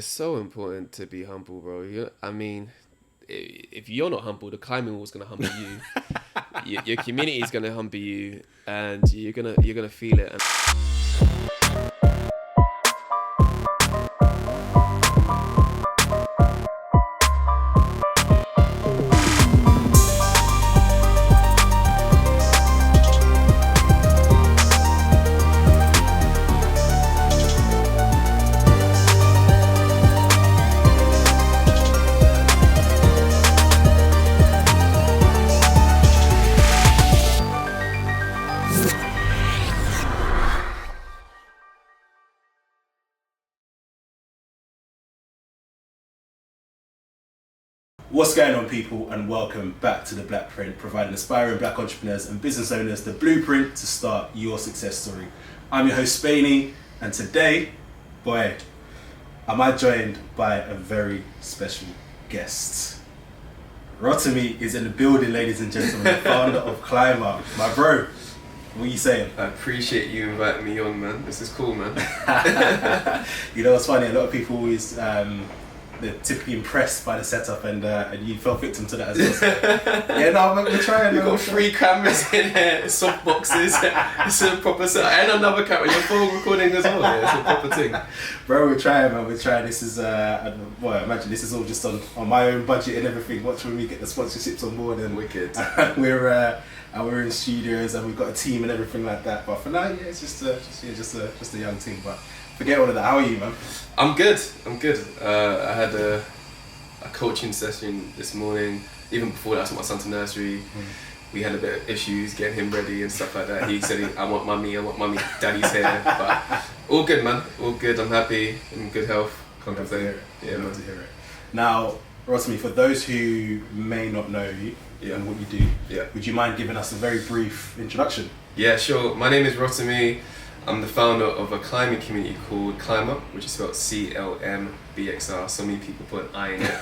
It's so important to be humble, bro. I mean, if you're not humble, the climbing wall's gonna humble you. Your community is gonna humble you, and you're gonna feel it. What's going on, people, and welcome back to the Blackprint, providing aspiring black entrepreneurs and business owners the blueprint to start your success story. I'm your host, Spainy, and today, boy, am I joined by a very special guest. Rotimi is in the building, ladies and gentlemen, the founder of Clmbxr. My bro, what are you saying? I appreciate you inviting me on, man. This is cool, man. You know what's funny? A lot of people always they're typically impressed by the setup, and you fell victim to that as well. So, yeah, no, we're trying. You've got 3 cameras in here, soft boxes, it's a proper set, and another camera. Your phone recording as well. Yeah, it's a proper thing. Bro, we're trying, man. We're trying. This is well, imagine this is all just on my own budget and everything. Watch when we get the sponsorships on board, and wicked. We're in studios and we've got a team and everything like that. But for now, yeah, it's just a young team. But forget all of that. How are you, man? I'm good. I had a coaching session this morning. Even before that, I took my son to nursery. We had a bit of issues getting him ready and stuff like that. He said, I want mummy, daddy's here. But all good, man. All good. I'm happy. I'm in good health. Can't complain. Yeah, love to hear it. Now, Rotimi, for those who may not know you and what you do, would you mind giving us a very brief introduction? Yeah, sure. My name is Rotimi. I'm the founder of a climbing community called Clmbxr, which is spelled Clmbxr. So many people put an I in it.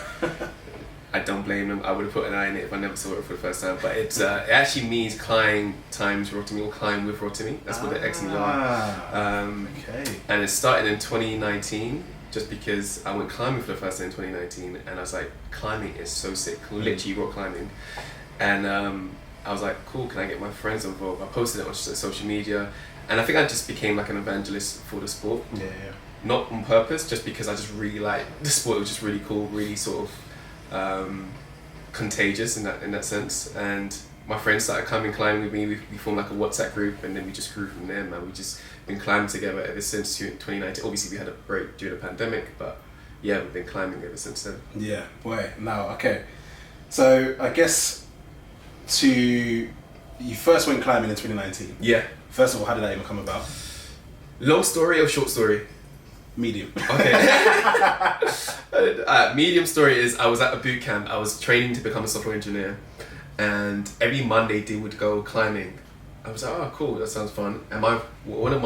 I don't blame them. I would have put an I in it if I never saw it for the first time. But it actually means climb times Rotimi, or climb with Rotimi. That's what the X and the R. Okay. And it started in 2019, just because I went climbing for the first time in 2019, and I was like, climbing is so sick, literally rock climbing. And I was like, cool, can I get my friends involved? I posted it on social media. And I think I just became like an evangelist for the sport. Yeah. Not on purpose, just because I just really liked the sport. It was just really cool, really sort of contagious in that sense. And my friends started climbing with me. We formed like a WhatsApp group, and then we just grew from there, man. We just been climbing together ever since 2019. Obviously, we had a break during the pandemic, but yeah, we've been climbing ever since then. Yeah, boy. Now, okay. So I guess you first went climbing in 2019. Yeah. First of all, how did that even come about? Long story or short story? Medium. Okay. Medium story is I was at a boot camp. I was training to become a software engineer, and every Monday they would go climbing. I was like, oh, cool, that sounds fun. And one of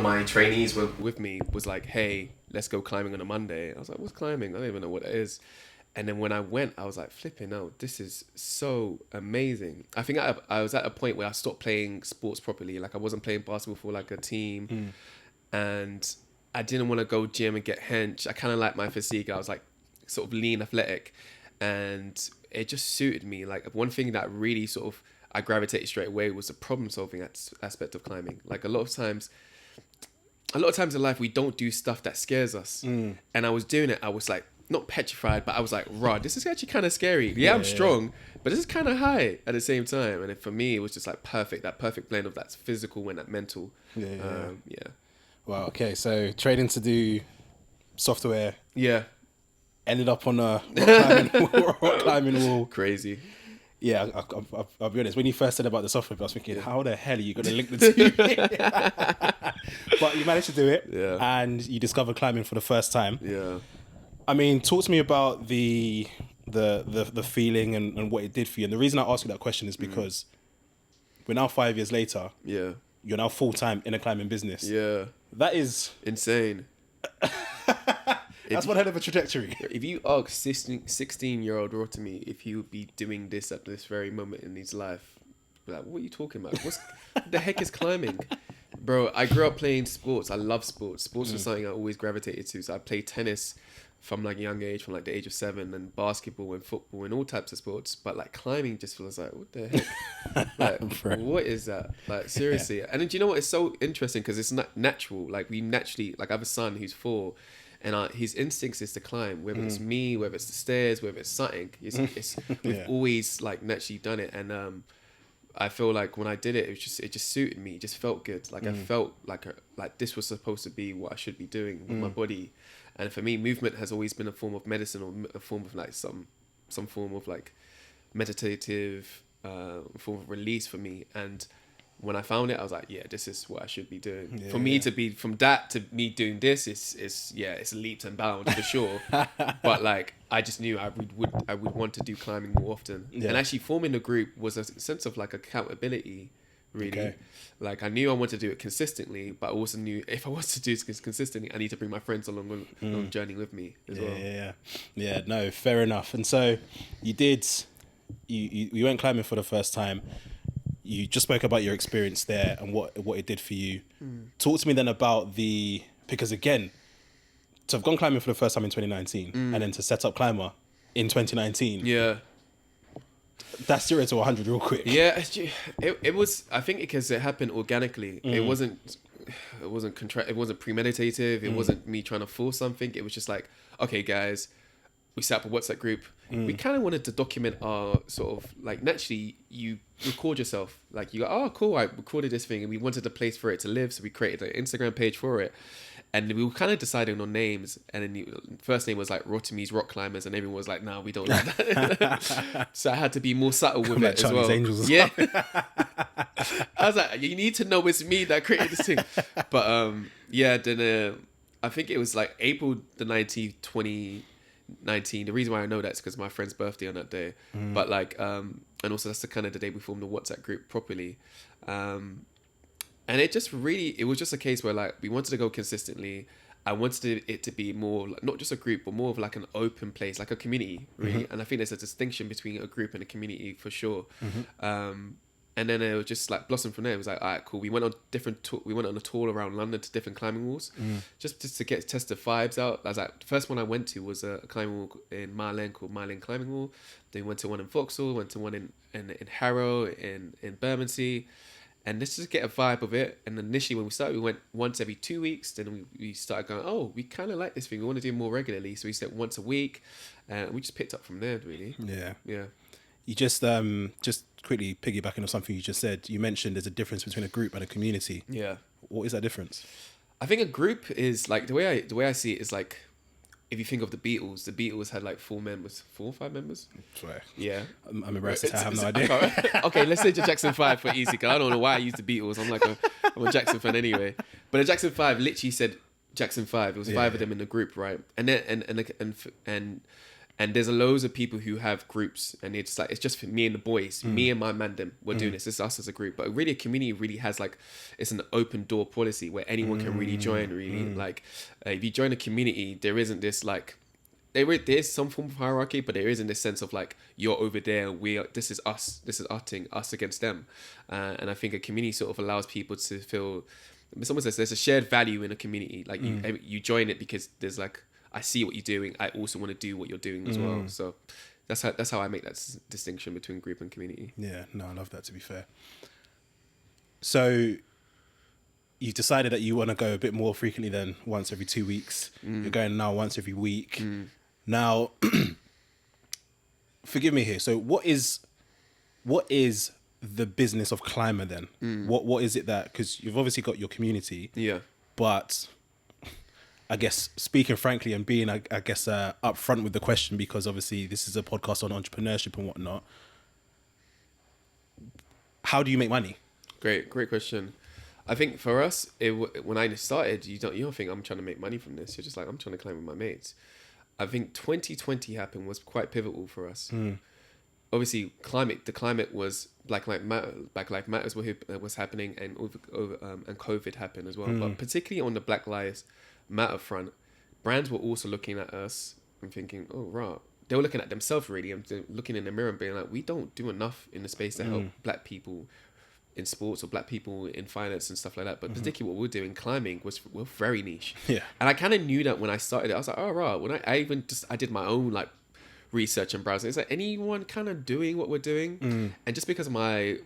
my trainees with me was like, hey, let's go climbing on a Monday. I was like, what's climbing? I don't even know what it is. And then when I went, I was like, flipping out, this is so amazing. I think I was at a point where I stopped playing sports properly. Like I wasn't playing basketball for like a team. And I didn't want to go gym and get hench. I kind of like my physique. I was like sort of lean, athletic. And it just suited me. Like one thing that really sort of I gravitated straight away was the problem solving aspect of climbing. Like a lot of times in life, we don't do stuff that scares us. And I was doing it. I was like, not petrified, but I was like, rah, this is actually kind of scary. Yeah, I'm strong, but this is kind of high at the same time. And for me, it was just like that perfect blend of that physical and that mental. Yeah. Wow, okay, so training to do software. Yeah. Ended up on a rock climbing wall. Crazy. Yeah, I'll be honest, when you first said about the software, I was thinking, how the hell are you going to link the two? But you managed to do it, and you discovered climbing for the first time. Yeah. I mean, talk to me about the feeling and what it did for you. And the reason I ask you that question is because we're now 5 years later. Yeah. You're now full-time in a climbing business. Yeah. That is insane. That's one hell of a trajectory. If you ask 16-year-old Rotimi if he would be doing this at this very moment in his life, like, what are you talking about? What the heck is climbing? Bro, I grew up playing sports. I love sports. Sports was something I always gravitated to. So I played tennis from like a young age, from like the age of 7, and basketball and football and all types of sports. But like climbing just feels like, what the heck? Like, what is that? Like, seriously. And then, do you know what? It's so interesting because it's not natural. Like, we naturally, like, I have a son who's 4, and his instincts is to climb, whether it's me, whether it's the stairs, whether it's something. We've always like naturally done it. And I feel like when I did it, it just suited me. It just felt good. Like I felt like this was supposed to be what I should be doing with my body. And for me, movement has always been a form of medicine, or a form of like some form of like meditative form of release for me. And when I found it, I was like, yeah, this is what I should be doing. For me to be from that to me doing this it's leaps and bounds for sure. But like I just knew I would want to do climbing more often. And actually forming a group was a sense of like accountability, really. Okay. Like I knew I wanted to do it consistently, but I also knew if I was to do this consistently, I need to bring my friends along on the journey with me as well. Yeah, no, fair enough. And so you went climbing for the first time. You just spoke about your experience there and what it did for you. Talk to me then about because again, to have gone climbing for the first time in 2019 and then to set up Clmbxr in 2019. Yeah. That's 0 to 100 real quick. Yeah, it was, I think because it happened organically. It wasn't premeditative. It wasn't me trying to force something. It was just like, okay guys, we set up a WhatsApp group. We kind of wanted to document our sort of like, naturally you record yourself. Like you go, oh cool, I recorded this thing, and we wanted a place for it to live. So we created an Instagram page for it. And we were kind of deciding on names. And then the first name was like Rotimi's Rock Climbers. And everyone was like, no, we don't like that. So I had to be more subtle with it as well. Angels yeah. I was like, you need to know it's me that created this thing. But then I think it was like April the 19th, 2019. The reason why I know that is because my friend's birthday on that day. But like, and also that's the kind of the day we formed the WhatsApp group properly. And it was just a case where like we wanted to go consistently. I wanted it to be more like, not just a group, but more of like an open place, like a community, really. And I think there's a distinction between a group and a community for sure. And then it was just like blossomed from there. It was like, all right, cool. We went on a tour around London to different climbing walls, just to test the vibes out. I was like, the first one I went to was a climbing wall in Mile End called Mile End Climbing Wall. Then we went to one in Vauxhall, went to one in Harrow, in Bermondsey. And let's just get a vibe of it. And initially when we started, we went once every 2 weeks. Then we started going, oh, we kind of like this thing. We want to do it more regularly. So we said once a week. And we just picked up from there, really. Yeah. You just quickly piggybacking on something you just said. You mentioned there's a difference between a group and a community. Yeah. What is that difference? I think a group is like, the way I see it is like, if you think of the Beatles had like 4 or 5 members. Swear. Yeah. I'm embarrassed to say I have no idea. Okay, let's say the Jackson 5 for easy, because I don't know why I use the Beatles. I'm a Jackson fan anyway. But the Jackson 5 literally said Jackson 5. It was 5 of them in the group, right? And then and there's loads of people who have groups, and it's just for me and the boys, me and my mandem, we're doing this. This is us as a group. But really, a community really has like, it's an open door policy where anyone can really join. Really, like if you join a community, there isn't this like, there's some form of hierarchy, but there isn't this sense of like, you're over there, this is us, this is our thing, us against them. And I think a community sort of allows people to feel. Someone says there's a shared value in a community. Like you join it because there's like, I see what you're doing. I also want to do what you're doing as well. So that's how I make that distinction between group and community. Yeah, no, I love that, to be fair. So you've decided that you want to go a bit more frequently than once every 2 weeks. You're going now once every week. Now, forgive me here. So what is the business of Clmbxr then? What is it that, because you've obviously got your community. Yeah. But I guess speaking frankly and being, I guess, upfront with the question, because obviously this is a podcast on entrepreneurship and whatnot. How do you make money? Great question. I think for us, when I started, you don't think I'm trying to make money from this. You're just like, I'm trying to climb with my mates. I think 2020 happened was quite pivotal for us. Obviously, the climate was Black Lives Matters was happening, and and COVID happened as well. But particularly on the Black Lives Matter front, brands were also looking at us and thinking, oh right, they were looking at themselves really, and looking in the mirror and being like, we don't do enough in the space to help Black people in sports or black people in finance and stuff like that. But particularly what we're doing, climbing, we're very niche. Yeah. And I kind of knew that when I started it. I was like, oh, right. When I did my own like research and browsing. Is there anyone kind of doing what we're doing? And just because of my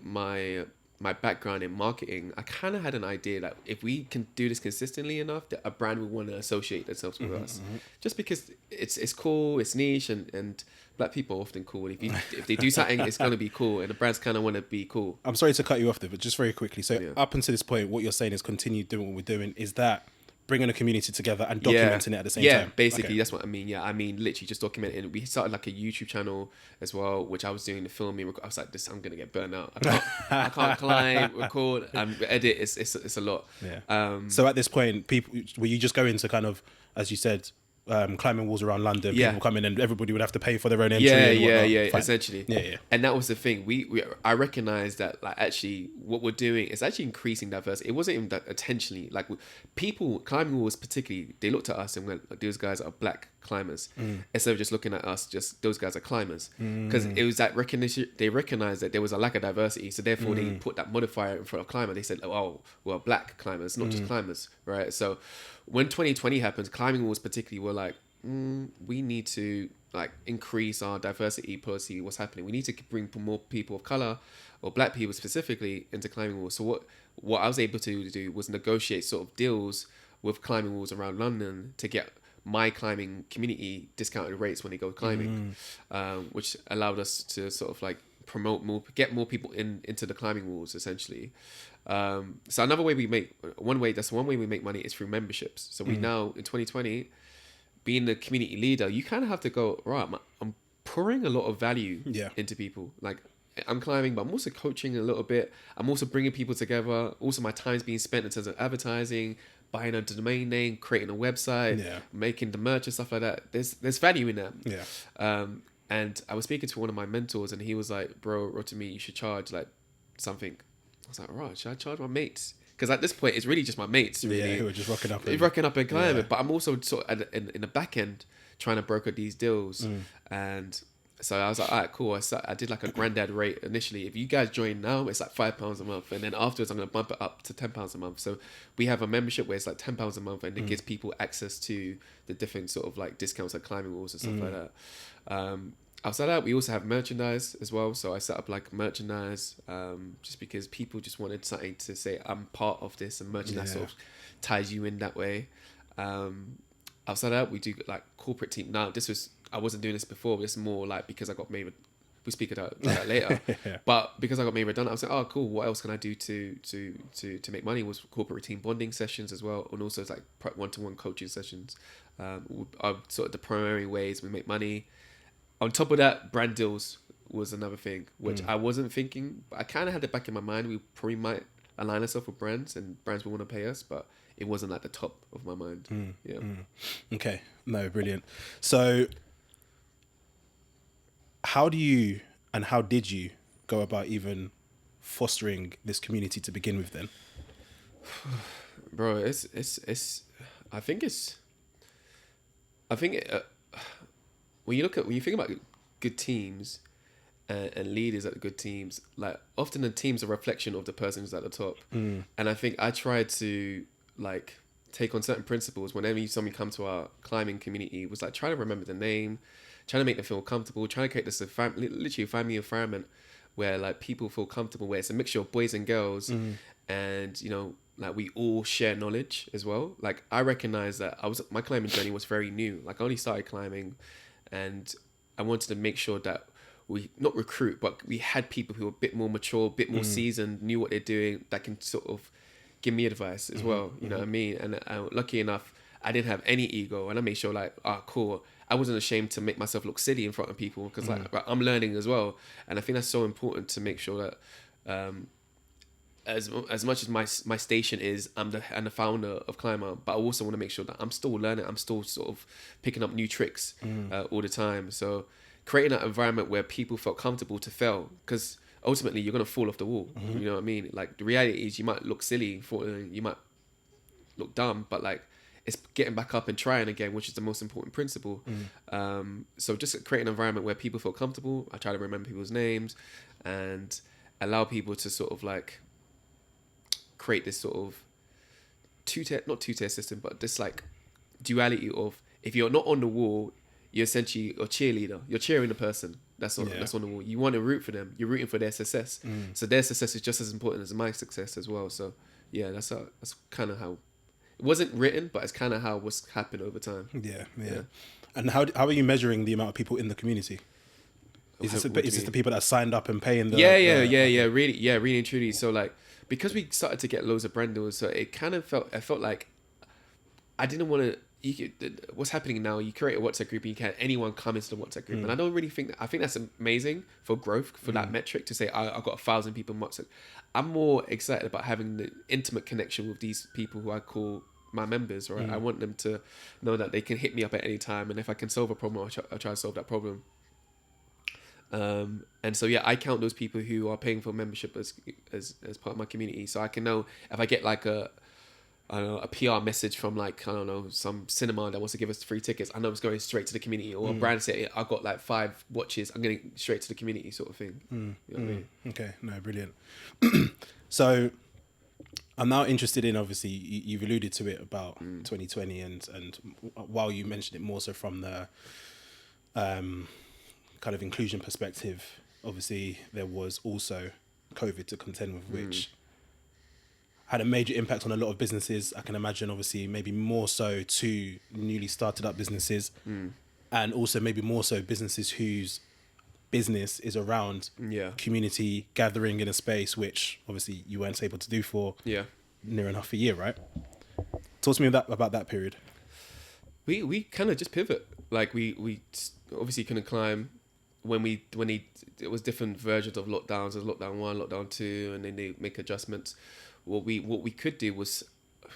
background in marketing, I kind of had an idea that if we can do this consistently enough, that a brand will want to associate themselves with us. Just because it's cool, it's niche, and black people are often cool. If they do something, it's going to be cool, and the brands kind of want to be cool. I'm sorry to cut you off there, but just very quickly. So up until this point, what you're saying is continue doing what we're doing. Is that bringing a community together and documenting it at the same time? Yeah, basically, that's what I mean. Yeah, I mean, literally just documenting. We started like a YouTube channel as well, which I was doing the filming. I was like, I'm going to get burnt out. I can't climb, record, and edit. It's a lot. Yeah. So at this point, people, were you just going to kind of, as you said, climbing walls around London, people come in and everybody would have to pay for their own entry. Essentially. Yeah. And that was the thing. I recognized that like actually what we're doing is actually increasing diversity. It wasn't even that intentionally. Like people climbing walls particularly, they looked at us and went, like, those guys are black climbers. Instead of just looking at us, just those guys are climbers. Because it was that recognition. They recognized that there was a lack of diversity, so therefore they put that modifier in front of climber. They said, oh, well, black climbers, not just climbers, right? So when 2020 happened, climbing walls particularly were like, we need to like increase our diversity policy. What's happening? We need to bring more people of color or black people specifically into climbing walls. So what I was able to do was negotiate sort of deals with climbing walls around London to get my climbing community discounted rates when they go climbing, which allowed us to sort of like get more people into the climbing walls essentially. So another way one way we make money is through memberships. So we now in 2020, being the community leader, you kind of have to go, right, I'm pouring a lot of value into people. Like I'm climbing, but I'm also coaching a little bit. I'm also bringing people together. Also my time's being spent in terms of advertising, buying a domain name, creating a website, making the merch and stuff like that. There's value in that. And I was speaking to one of my mentors and he was like, bro, Rotimi, you should charge like something. I was like, right, should I charge my mates? Because at this point, it's really just my mates, really. Who are just rocking up and climbing. But I'm also sort of in the back end trying to broker these deals. And so I was like, all right, cool. I did like a granddad rate initially. If you guys join now, it's like £5 a month. And then afterwards, I'm going to bump it up to £10 a month. So we have a membership where it's like £10 a month and it gives people access to the different sort of like discounts like climbing walls and stuff like that. Outside that, we also have merchandise as well. So I set up like merchandise just because people just wanted something to say, I'm part of this, and merchandise sort of ties you in that way. Outside that, we do like corporate team. Now, I wasn't doing this before, but it's more like because I got made, we speak about that later. But because I got made redundant, I was like, oh, cool. What else can I do to make money? Was corporate team bonding sessions as well. And also it's like one-to-one coaching sessions are sort of the primary ways we make money. On top of that, brand deals was another thing, which I wasn't thinking, but I kind of had it back in my mind. We probably might align ourselves with brands and brands will want to pay us, but it wasn't at the top of my mind. Okay. No, brilliant. So how did you go about even fostering this community to begin with then? Bro, when you think about good teams and leaders at good teams, like often the team's a reflection of the person who's at the top. And I think I tried to like take on certain principles whenever somebody come to our climbing community. Was like trying to remember the name, trying to make them feel comfortable, trying to create this literally a family environment where like people feel comfortable, where it's a mixture of boys and girls, and you know, like we all share knowledge as well. Like I recognize that my climbing journey was very new. Like I only started climbing, and I wanted to make sure that we not recruit, but we had people who were a bit more mature, a bit more seasoned, knew what they're doing, that can sort of give me advice as well. You know what I mean? And lucky enough, I didn't have any ego, and I made sure like, cool. I wasn't ashamed to make myself look silly in front of people because like I'm learning as well, and I think that's so important to make sure that as much as my station is, I'm the founder of Climber, but I also want to make sure that I'm still learning. I'm still sort of picking up new tricks all the time. So creating that environment where people felt comfortable to fail, because ultimately you're gonna fall off the wall. You know what I mean? Like the reality is you might look silly, you might look dumb, but like it's getting back up and trying again, which is the most important principle. So just create an environment where people feel comfortable. I try to remember people's names and allow people to sort of like create this sort of not two-tier system, but this like duality of, if you're not on the wall, you're essentially a cheerleader. You're cheering the person that's on the wall. You want to root for them. You're rooting for their success. So their success is just as important as my success as well. So yeah, that's kind of how it wasn't written, but it's kind of how what's happened over time. Yeah. And how are you measuring the amount of people in the community? Is this the people that signed up and paying the... Really and truly. So like, because we started to get loads of brand deals, so it kind of felt like I didn't want to... what's happening now, you create a WhatsApp group and you can anyone come into the WhatsApp group, and I don't really think I think that's amazing for growth, for that metric, to say I've got 1,000 people in WhatsApp. I'm more excited about having the intimate connection with these people who I call my members, right? I want them to know that they can hit me up at any time, and if I can solve a problem, I'll try to solve that problem. And so yeah, I count those people who are paying for membership as part of my community, so I can know if I get like a PR message from like, I don't know, some cinema that wants to give us free tickets, I know it's going straight to the community, or a brand say I got like 5 watches, I'm getting straight to the community, sort of thing. You know what I mean? Okay, no, brilliant. So I'm now interested in, obviously you've alluded to it about 2020, and while you mentioned it more so from the kind of inclusion perspective, obviously there was also COVID to contend with, which had a major impact on a lot of businesses. I can imagine, obviously, maybe more so to newly started up businesses, and also maybe more so businesses whose business is around community gathering in a space, which obviously you weren't able to do for near enough a year, right? Talk to me about that period. We kind of just pivot. Like we obviously couldn't climb. It was different versions of lockdowns. There's lockdown 1, lockdown 2, and then they make adjustments. What we could do was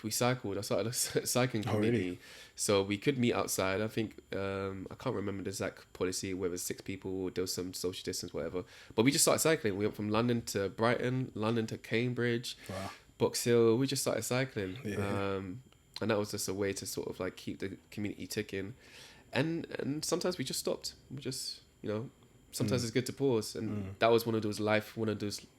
we cycled. I started a cycling community. Really? So we could meet outside. I think I can't remember the exact policy, whether it's 6 people or there was some social distance, whatever. But we just started cycling. We went from London to Brighton, London to Cambridge, Box Hill. We just started cycling, and that was just a way to sort of like keep the community ticking. And sometimes we just stopped. We just, sometimes it's good to pause, and that was one of those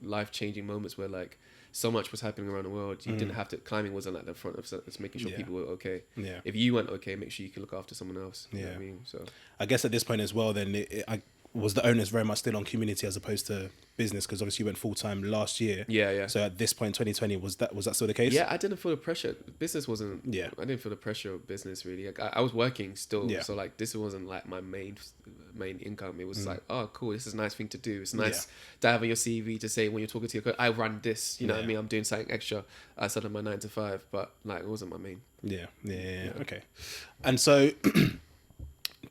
life-changing moments where like so much was happening around the world. You didn't have to, climbing wasn't at the front of it's making sure people were okay. Yeah. If you weren't okay, make sure you can look after someone else. You know what I mean? So I guess at this point as well, then was the onus very much still on community as opposed to business, because obviously you went full-time last year. Yeah. So at this point, 2020, was that still the case? Yeah, I didn't feel the pressure. Business wasn't... Yeah. I didn't feel the pressure of business, really. Like, I was working still, so like this wasn't like my main income. It was like, oh, cool, this is a nice thing to do. It's nice to have on your CV to say when you're talking to your coach, I run this, you know what I mean? I'm doing something extra outside of my 9 to 5, but like it wasn't my main. Yeah. Okay. And so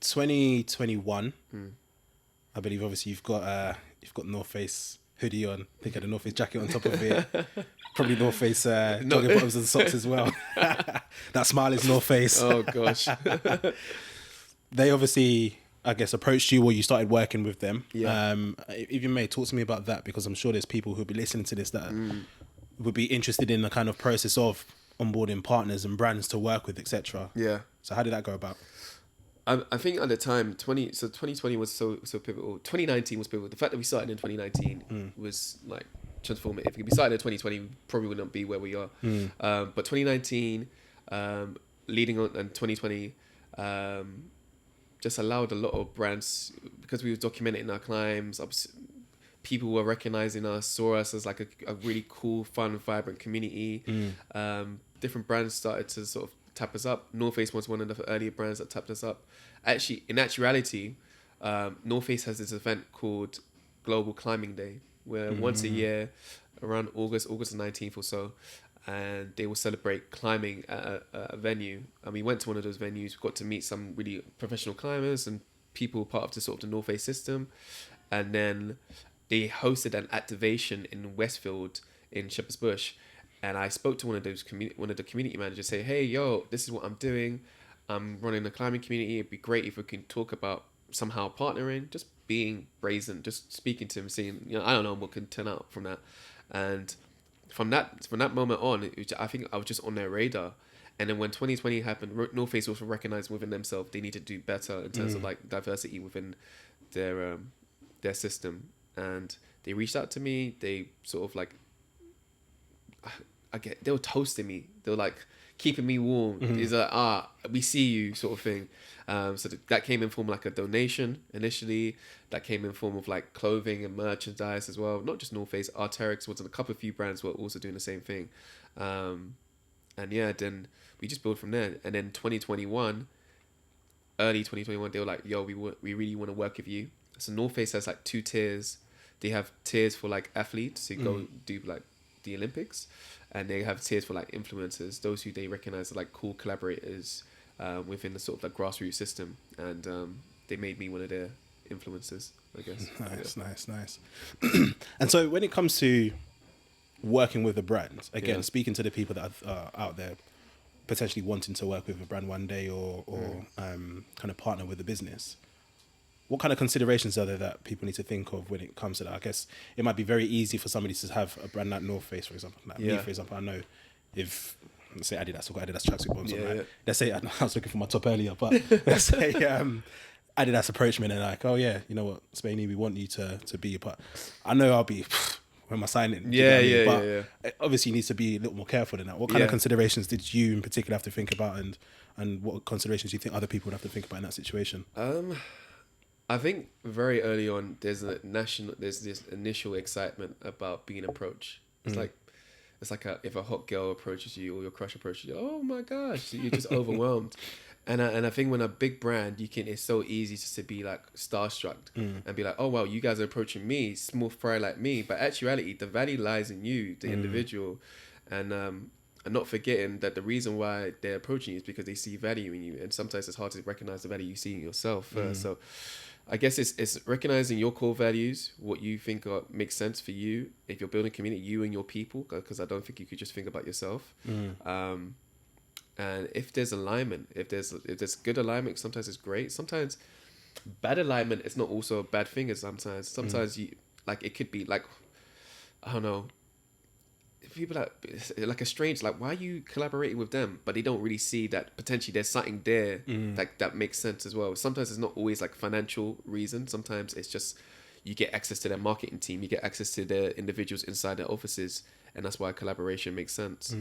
2021... I believe obviously you've got North Face hoodie on. I think I had a North Face jacket on top of it. Probably North Face jogging bottoms and socks as well. That smile is North Face. Oh gosh. They obviously, I guess, approached you, or you started working with them. Yeah. If you may, talk to me about that, because I'm sure there's people who'll be listening to this that would be interested in the kind of process of onboarding partners and brands to work with, etc. Yeah. So how did that go about? I think at the time, 2020 was so pivotal. 2019 was pivotal. The fact that we started in 2019 was like transformative. If we started in 2020, we probably wouldn't be where we are. But 2019, leading on, and 2020, just allowed a lot of brands, because we were documenting our climbs. People were recognizing us, saw us as like a really cool, fun, vibrant community. Different brands started to sort of tap us up. North Face was one of the earlier brands that tapped us up. Actually, in actuality, North Face has this event called Global Climbing Day, where once a year, around August the 19th or so, and they will celebrate climbing at a venue. And we went to one of those venues. We got to meet some really professional climbers and people part of the sort of the North Face system. And then they hosted an activation in Westfield in Shepherd's Bush. And I spoke to one of the community managers, say, hey, yo, this is what I'm doing. I'm running a climbing community. It'd be great if we can talk about somehow partnering, just being brazen, just speaking to him, seeing, I don't know what can turn out from that. And from that moment on, I think I was just on their radar. And then when 2020 happened, North Face also recognized within themselves they need to do better in terms of like diversity within their system. And they reached out to me. They sort of like, they were toasting me. They were like keeping me warm. It's like, we see you sort of thing. So that came in form of like a donation initially. That came in form of like clothing and merchandise as well. Not just North Face, Arc'teryx was, and a few brands were also doing the same thing. And yeah, then we just built from there. And then early 2021, they were like, yo, we really want to work with you. So North Face has like 2 tiers. They have tiers for like athletes who go do like the Olympics, and they have tiers for like influencers, those who they recognize as like cool collaborators within the sort of like grassroots system. And they made me one of their influencers, I guess. Nice. And so when it comes to working with a brand, again, speaking to the people that are out there potentially wanting to work with a brand one day or kind of partner with a business, what kind of considerations are there that people need to think of when it comes to that? I guess it might be very easy for somebody to have a brand like North Face, for example. Like me, for example, I know if, let's say Adidas, I've got Adidas tracksuit bottoms on, right? Let's say, I was looking for my top earlier, but let's say Adidas approached me and they're like, oh yeah, you know what, Spainy, we want you to be a part. I know I'll be... when am I signing? But obviously you need to be a little more careful than that. What kind of considerations did you in particular have to think about, and what considerations do you think other people would have to think about in that situation? I think very early on there's this initial excitement about being approached. It's like if a hot girl approaches you or your crush approaches you, oh my gosh, you're just overwhelmed. And I think when a big brand, it's so easy just to be like starstruck and be like, oh wow, you guys are approaching me, small fry like me. But actuality, the value lies in you, the individual, and not forgetting that the reason why they're approaching you is because they see value in you. And sometimes it's hard to recognize the value you see in yourself. So I guess it's recognizing your core values, what you think makes sense for you. If you're building a community, you and your people, because I don't think you could just think about yourself. And if there's alignment, if there's good alignment, sometimes it's great. Sometimes bad alignment is not also a bad thing. Sometimes you like, it could be like, I don't know, people like a strange, like, why are you collaborating with them? But they don't really see that potentially there's something there that makes sense as well. Sometimes it's not always like financial reason. Sometimes it's just you get access to their marketing team, you get access to their individuals inside their offices, and that's why collaboration makes sense.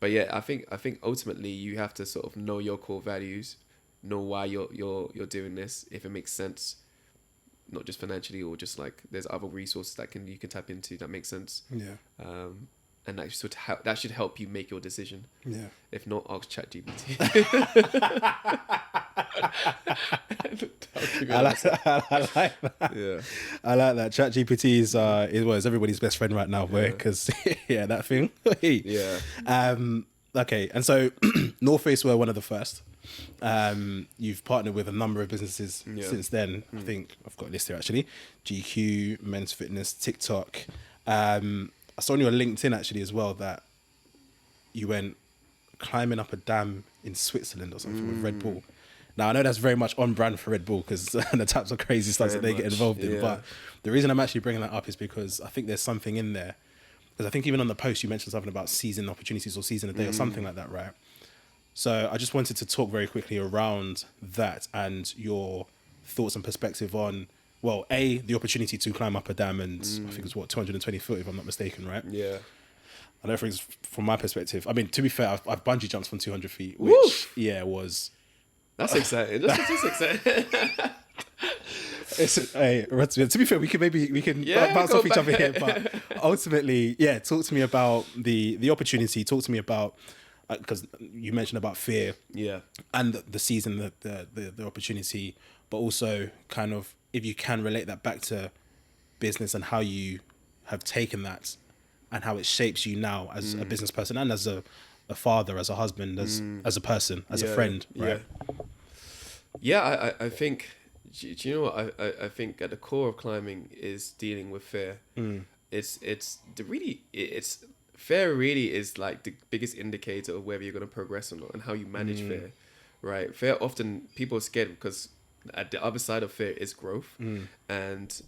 But yeah, I think ultimately you have to sort of know your core values, know why you're doing this, if it makes sense, not just financially, or just like there's other resources that you can tap into that make sense. And that should help you make your decision. If not, ask ChatGPT. I like that. I like that. ChatGPT is everybody's best friend right now, boy. Because that thing. Okay, and so North Face were one of the first. You've partnered with a number of businesses since then. I think I've got a list here actually. GQ, Men's Fitness, TikTok. I saw on your LinkedIn actually as well that you went climbing up a dam in Switzerland or something with Red Bull. Now, I know that's very much on brand for Red Bull because the types of crazy stuff that they get involved in. But the reason I'm actually bringing that up is because I think there's something in there. Because I think even on the post, you mentioned something about season opportunities or season a day or something like that, right? So I just wanted to talk very quickly around that and your thoughts and perspective on, well, the opportunity to climb up a dam and I think it's 220 foot if I'm not mistaken, right? I know from my perspective, I mean, to be fair, I've bungee jumped from 200 feet, which was... That's exciting. That's exciting. To be fair, we can bounce off each other here, but ultimately, talk to me about the opportunity. Talk to me about, because you mentioned about fear, and the season, the opportunity, but also kind of if you can relate that back to business and how you have taken that and how it shapes you now as a business person and as a father, as a husband, as a person, as a friend, right? I think, do you know what? I think at the core of climbing is dealing with fear. Fear really is like the biggest indicator of whether you're going to progress or not, and how you manage fear, right? Fear, often people are scared because at the other side of fear is growth. And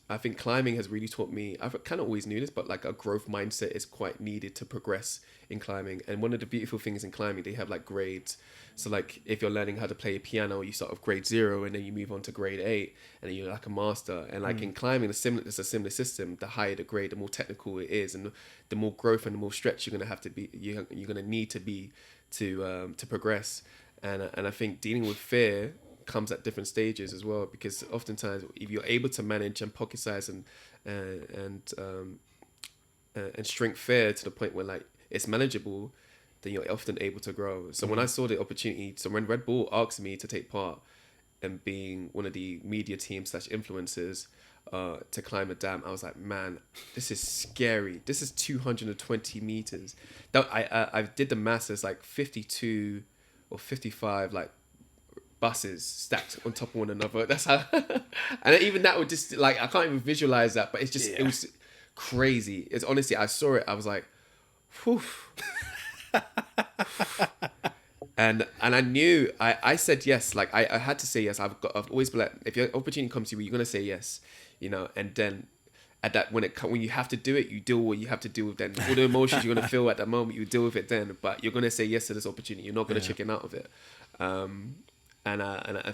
I think climbing has really taught me, I've kind of always knew this, but like a growth mindset is quite needed to progress in climbing. And one of the beautiful things in climbing, they have like grades. So like if you're learning how to play a piano, you start with grade 0 and then you move on to grade 8 and then you're like a master. And like in climbing, it's a similar system. The higher the grade, the more technical it is, and the more growth and the more stretch you're gonna have to be. You're gonna need to be to progress. And I think dealing with fear comes at different stages as well, because oftentimes if you're able to manage and pocket size and shrink fear to the point where like it's manageable, then you're often able to grow. So when I saw the opportunity, so when Red Bull asked me to take part in being one of the media team / influencers to climb a dam, I was like, man, this is scary. This is 220 meters. I did the maths. It's like 52 or 55 like buses stacked on top of one another. That's how, and even that would just like, I can't even visualize that, but it's just, it was crazy. It's honestly, I saw it, I was like, whew. and I knew, I said yes. Like I had to say yes. I've always been like, if your opportunity comes to you, you're gonna say yes, you know. And then at that, when you have to do it, you deal with what you have to deal with. Then all the emotions you're gonna feel at that moment, you deal with it then. But you're gonna say yes to this opportunity. You're not gonna chicken out of it. And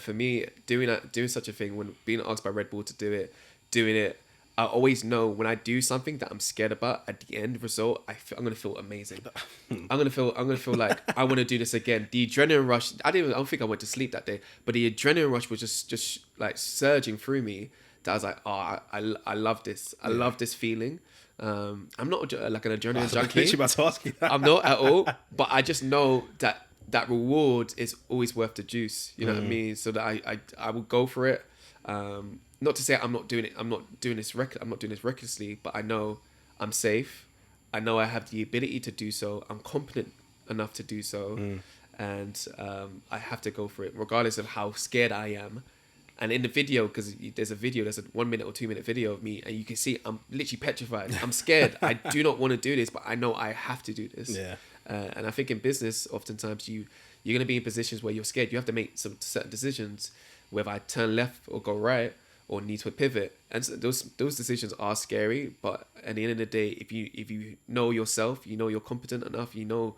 for me, doing such a thing, when being asked by Red Bull to doing it, I always know when I do something that I'm scared about, at the end result, I'm gonna feel amazing. I'm gonna feel like I want to do this again. The adrenaline rush. I don't think I went to sleep that day, but the adrenaline rush was just like surging through me. That I was like, oh, I love this. I love this feeling. I'm not like an adrenaline junkie. About to ask you that. I'm not at all, but I just know that reward is always worth the juice. You know what I mean? So that I will go for it. Not to say I'm not doing this recklessly, but I know I'm safe. I know I have the ability to do so. I'm competent enough to do so, and I have to go for it, regardless of how scared I am. And in the video, because there's a 1 minute or 2 minute video of me, and you can see I'm literally petrified. I'm scared. I do not want to do this, but I know I have to do this. Yeah. And I think in business, oftentimes you're going to be in positions where you're scared. You have to make some certain decisions, whether I turn left or go right, or need to pivot. And so those decisions are scary. But at the end of the day, if you know yourself, you know you're competent enough, you know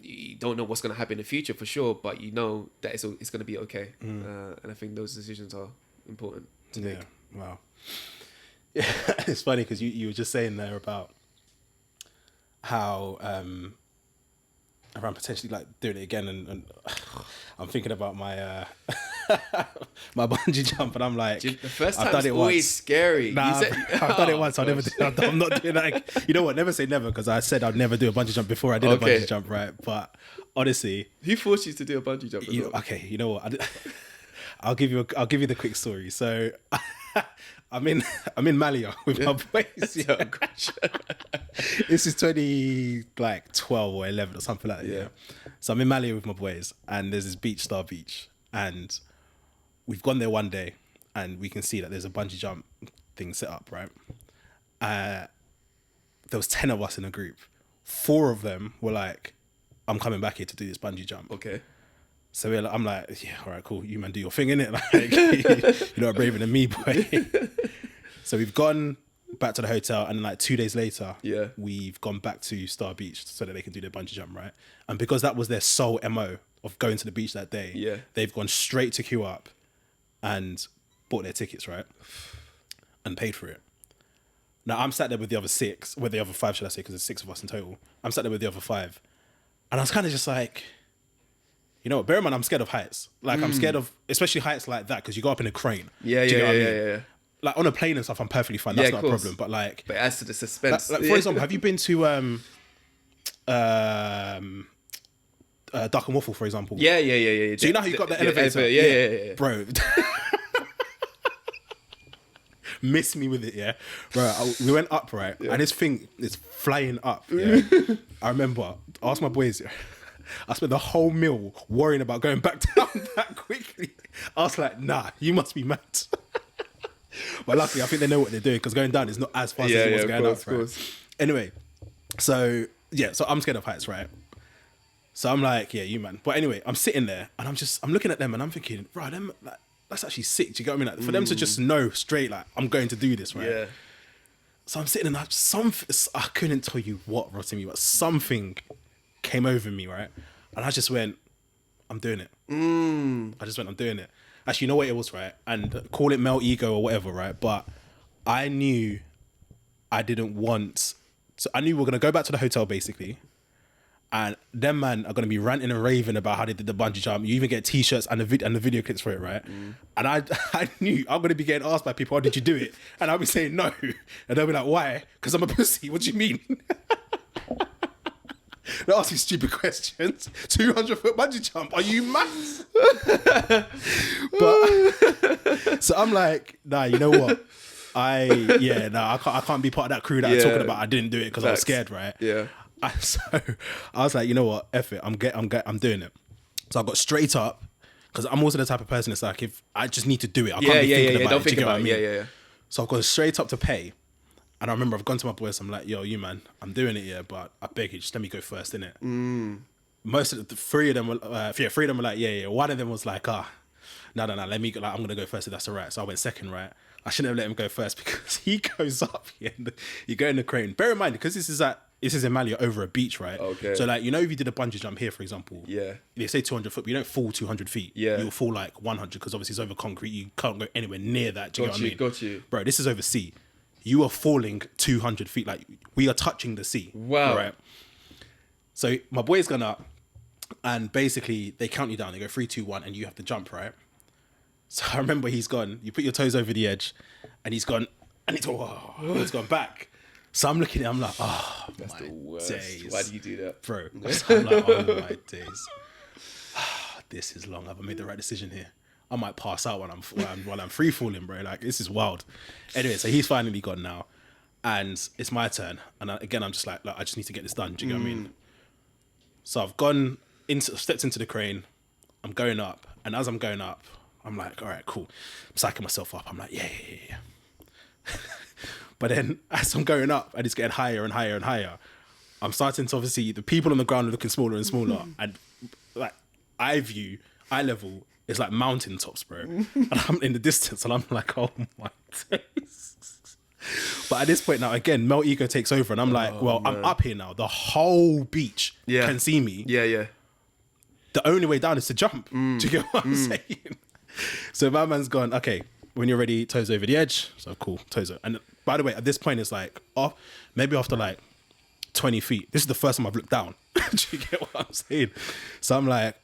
you don't know what's going to happen in the future for sure, but you know that it's going to be okay. And I think those decisions are important to make. Wow. Yeah, it's funny because you were just saying there about how around potentially like doing it again, and I'm thinking about my my bungee jump, and I'm like, the first time is always scary. Nah, I've done it once. I'm not doing that. You know what? Never say never, because I said I'd never do a bungee jump before I did a bungee jump, right? But honestly, who forced you to do a bungee jump? Okay, you know what? I'll give you the quick story. So I'm in Malia with my boys. Yeah. This is 2012 or 11 or something like that. Yeah. So I'm in Malia with my boys, and there's this beach, Star Beach, and we've gone there one day, and we can see that there's a bungee jump thing set up, right? There was 10 of us in a group. 4 of them were like, I'm coming back here to do this bungee jump. Okay. So I'm like, yeah, all right, cool. You man do your thing, innit? Like, you're not braver than me, boy. So we've gone back to the hotel, and like 2 days later, we've gone back to Star Beach so that they can do their bungee jump, right? And because that was their sole MO of going to the beach that day, they've gone straight to queue up and bought their tickets, right? And paid for it. Now I'm sat there with the other 5, should I say, because there's 6 of us in total. I'm sat there with the other 5. And I was kind of just like, you know what, bear in mind, I'm scared of heights. Like, I'm scared of, especially heights like that, because you go up in a crane. Yeah. Like, on a plane and stuff, I'm perfectly fine. That's not a problem. But like... But as to the suspense... Like, for example, have you been to Duck and Waffle, for example? Yeah. Do you know how you got the elevator? Yeah. Bro. Miss me with it, yeah? Bro, we went up, right? And this thing is flying up, yeah? I remember, I asked my boys... I spent the whole meal worrying about going back down that quickly. I was like, nah, you must be mad. But luckily, I think they know what they're doing, because going down is not as fast as it was going up. Right? Anyway, so I'm scared of heights, right? So I'm like, yeah, you man. But anyway, I'm sitting there and I'm looking at them and I'm thinking, right, them, like, that's actually sick. Do you get what I mean? Like, for them to just know straight, like, I'm going to do this, right? Yeah. So I'm sitting and I couldn't tell you what, Rotimi, but something came over me, right? And I just went, I'm doing it. I just went, I'm doing it. Actually, you know what it was, right? And call it male ego or whatever, right? But I knew I didn't want... So I knew we were going to go back to the hotel, basically. And them man are going to be ranting and raving about how they did the bungee jump. You even get t-shirts and the video clips for it, right? And I knew I'm going to be getting asked by people, "Oh, did you do it?" And I'll be saying no. And they'll be like, "Why?" Because I'm a pussy. What do you mean? They're asking stupid questions. 200-foot bungee jump. Are you mad? But so I'm like, nah, you know what? I can't be part of that crew that are talking about I didn't do it because I was scared, right? Yeah. So I was like, you know what? F it. I'm doing it. So I got straight up because I'm also the type of person that's like, if I just need to do it, I can't be thinking about it. Don't think about it. Yeah. So I've gone straight up to pay. And I remember I've gone to my boys. I'm like, yo, you man, I'm doing it, yeah, but I beg you, just let me go first, innit? Most of the three of them were like, yeah. One of them was like, no, let me go. Like, I'm gonna go first if that's all right. So I went second, right? I shouldn't have let him go first because he goes up, you go in the crane. Bear in mind, because this is in Mali over a beach, right? Okay. So like, you know, if you did a bungee jump here, for example, they say 200 foot, but you don't fall 200 feet. Yeah. You'll fall like 100 because obviously it's over concrete. You can't go anywhere near that. Do you know what I mean? Got you. Bro, this is over sea. You are falling 200 feet. Like, we are touching the sea. Wow. Right? So my boy's gone up and basically they count you down. They go 3, 2, 1 and you have to jump, right? So I remember he's gone. You put your toes over the edge and he's gone and he's gone back. So I'm looking at him, I'm like, oh, that's my the worst. days. Why do you do that? Bro. So I'm like, oh my days. This is long. Have I made the right decision here? I might pass out while I'm free falling, bro. Like, this is wild. Anyway, so he's finally gone now, and it's my turn. And again, I'm just like, look, I just need to get this done. Do you get what I mean? So I've stepped into the crane. I'm going up, and as I'm going up, I'm like, all right, cool. I'm psyching myself up. I'm like, yeah. But then as I'm going up, and it's getting higher and higher and higher, I'm starting to obviously the people on the ground are looking smaller and smaller, and like eye level. It's like mountaintops, bro. And I'm in the distance and I'm like, oh my days. But at this point now, again, male ego takes over and I'm like, well, man. I'm up here now. The whole beach can see me. Yeah. The only way down is to jump. Do you get what I'm saying? So my man's gone, okay, when you're ready, toes over the edge. So cool, toes over. And by the way, at this point, it's like, maybe after like 20 feet. This is the first time I've looked down. Do you get what I'm saying? So I'm like,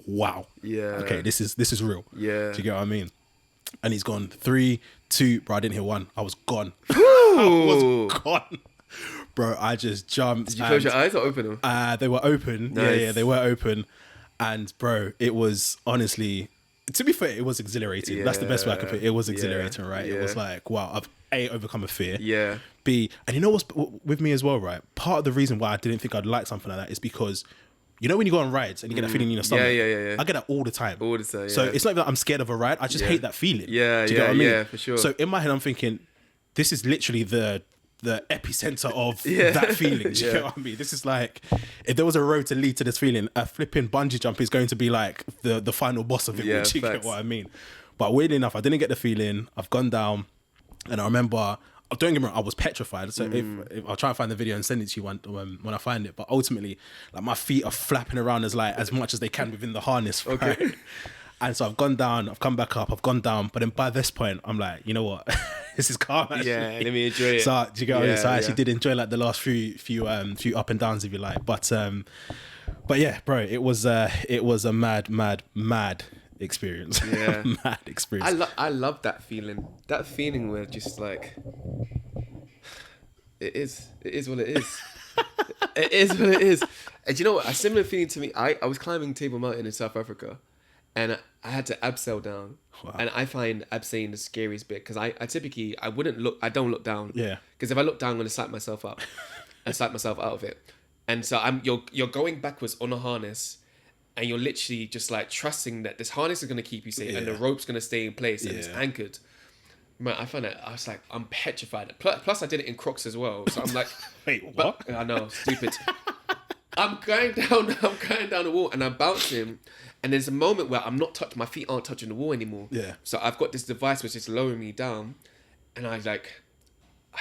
wow. Yeah. Okay, this is real. Yeah. Do you get what I mean? And he's gone 3, 2, bro. I didn't hear 1. I was gone. I was gone. Bro, I just jumped. Did you close your eyes or open them? They were open. Nice. Yeah, they were open. And bro, it was honestly, to be fair, it was exhilarating. Yeah. That's the best way I could put it. It was exhilarating, right? Yeah. It was like, wow, I've overcome a fear. Yeah. B, and you know what's with me as well, right? Part of the reason why I didn't think I'd like something like that is because, you know when you go on rides and you get that feeling in your stomach? Yeah. I get that all the time. All the time, yeah. So it's not that I'm scared of a ride. I just hate that feeling. Yeah, Do you get what I mean? Yeah, for sure. So in my head, I'm thinking, this is literally the epicenter of that feeling. Do you get what I mean? This is like, if there was a road to lead to this feeling, a flipping bungee jump is going to be like the final boss of it. Yeah, do you get what I mean? But weirdly enough, I didn't get the feeling. I've gone down and I remember... Don't get me wrong, I was petrified. So if I'll try and find the video and send it to you when I find it. But ultimately, like, my feet are flapping around as much as they can within the harness. Right? Okay. And so I've gone down, I've come back up, I've gone down. But then by this point, I'm like, you know what? This is calm. Actually. Yeah, let me enjoy it. So do you get what I mean? So I actually did enjoy like the last few up and downs, if you like. But yeah, bro, it was a mad experience. Yeah. Mad experience. I love that feeling. That feeling where just like it is what it is. It is what it is. And you know what? A similar feeling to me. I was climbing Table Mountain in South Africa, and I had to abseil down. Wow. And I find abseiling the scariest bit because I typically I don't look down. Yeah. Because if I look down, I'm gonna slap myself up and slap myself out of it. And so you're going backwards on a harness. And you're literally just like trusting that this harness is going to keep you safe and the rope's going to stay in place and it's anchored. Man, I found it. I was like, I'm petrified. Plus, I did it in Crocs as well. So I'm like, wait, what? I know, stupid. I'm going down the wall and I'm bouncing, and there's a moment where my feet aren't touching the wall anymore. Yeah. So I've got this device which is lowering me down, and I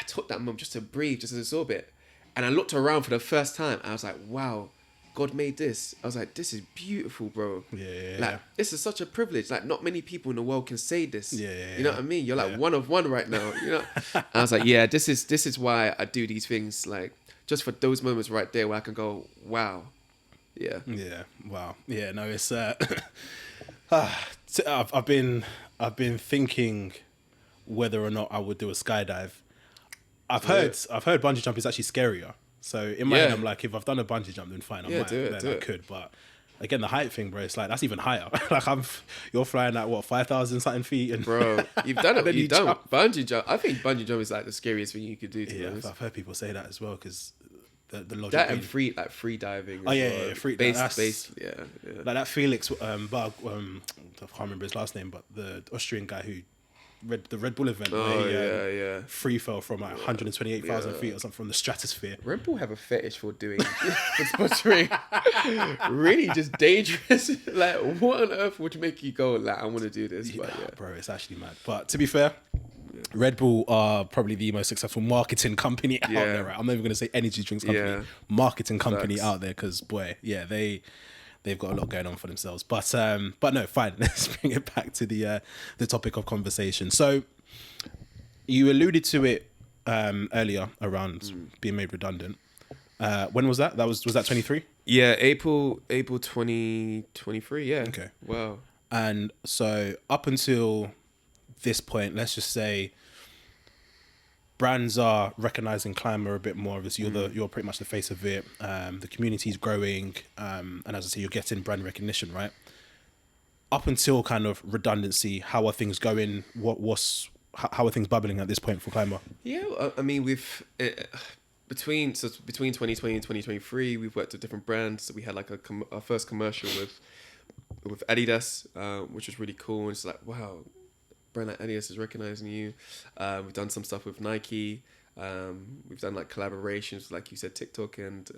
took that moment just to breathe, just to absorb it, and I looked around for the first time. And I was like, wow, God made this. I was like, this is beautiful, bro. Yeah. This is such a privilege. Like, not many people in the world can say this. Yeah. You know what I mean? You're like one of one right now. You know. And I was like, yeah, this is why I do these things. Like, just for those moments right there where I can go, wow. Yeah. Yeah. Wow. Yeah. No, it's. I've been thinking whether or not I would do a skydive. I've heard bungee jump is actually scarier. So in my head, I'm like, if I've done a bungee jump, then fine, I could. But again, the height thing, bro, it's like that's even higher. Like you're flying at what 5,000 something feet, and bro, you've done it. You've done bungee jump. I think bungee jump is like the scariest thing you could do. I've heard people say that as well because the logic that and free diving. Free base. Like that Felix, I can't remember his last name, but the Austrian guy who. The Red Bull event where he free fell from like 128,000 feet or something from the stratosphere. Red Bull have a fetish for doing for sponsoring really just dangerous. Like, what on earth would make you go like, I want to do this? But bro, it's actually mad. But to be fair, Red Bull are probably the most successful marketing company out there. Right? I'm not even going to say energy drinks company, marketing company out there because boy, they've got a lot going on for themselves. But no, fine. Let's bring it back to the topic of conversation. So you alluded to it earlier around being made redundant. When was that? Was that 23? Yeah, April 2023. Yeah. Okay. Wow. And so up until this point, let's just say brands are recognizing Clmbxr a bit more. Obviously, you're pretty much the face of it. The community's growing, and as I say, you're getting brand recognition, right? Up until kind of redundancy, how are things going? How are things bubbling at this point for Clmbxr? Yeah, I mean, between 2020 and 2023, we've worked with different brands. So we had like our first commercial with Adidas, which was really cool. And it's like, wow, brand like Adidas is recognizing you. We've done some stuff with Nike. We've done like collaborations, like you said, TikTok and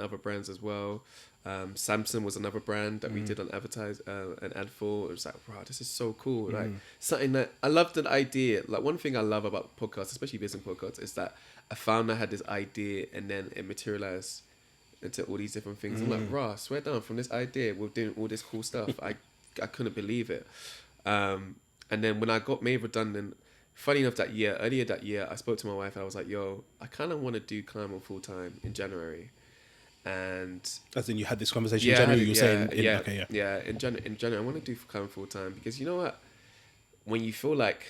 other brands as well. Samsung was another brand that we did an ad for. It was like, wow, this is so cool. Like something that I loved the idea. Like one thing I love about podcasts, especially business podcasts, is that a founder had this idea and then it materialized into all these different things. I'm like, rah, swear down, from this idea, we're doing all this cool stuff. I couldn't believe it. And then when I got made redundant, funny enough, earlier that year, I spoke to my wife and I was like, yo, I kind of want to do Clmbxr full time in January. And as in you had this conversation in January, you were saying, in January, I want to do Clmbxr full time because you know what? When you feel like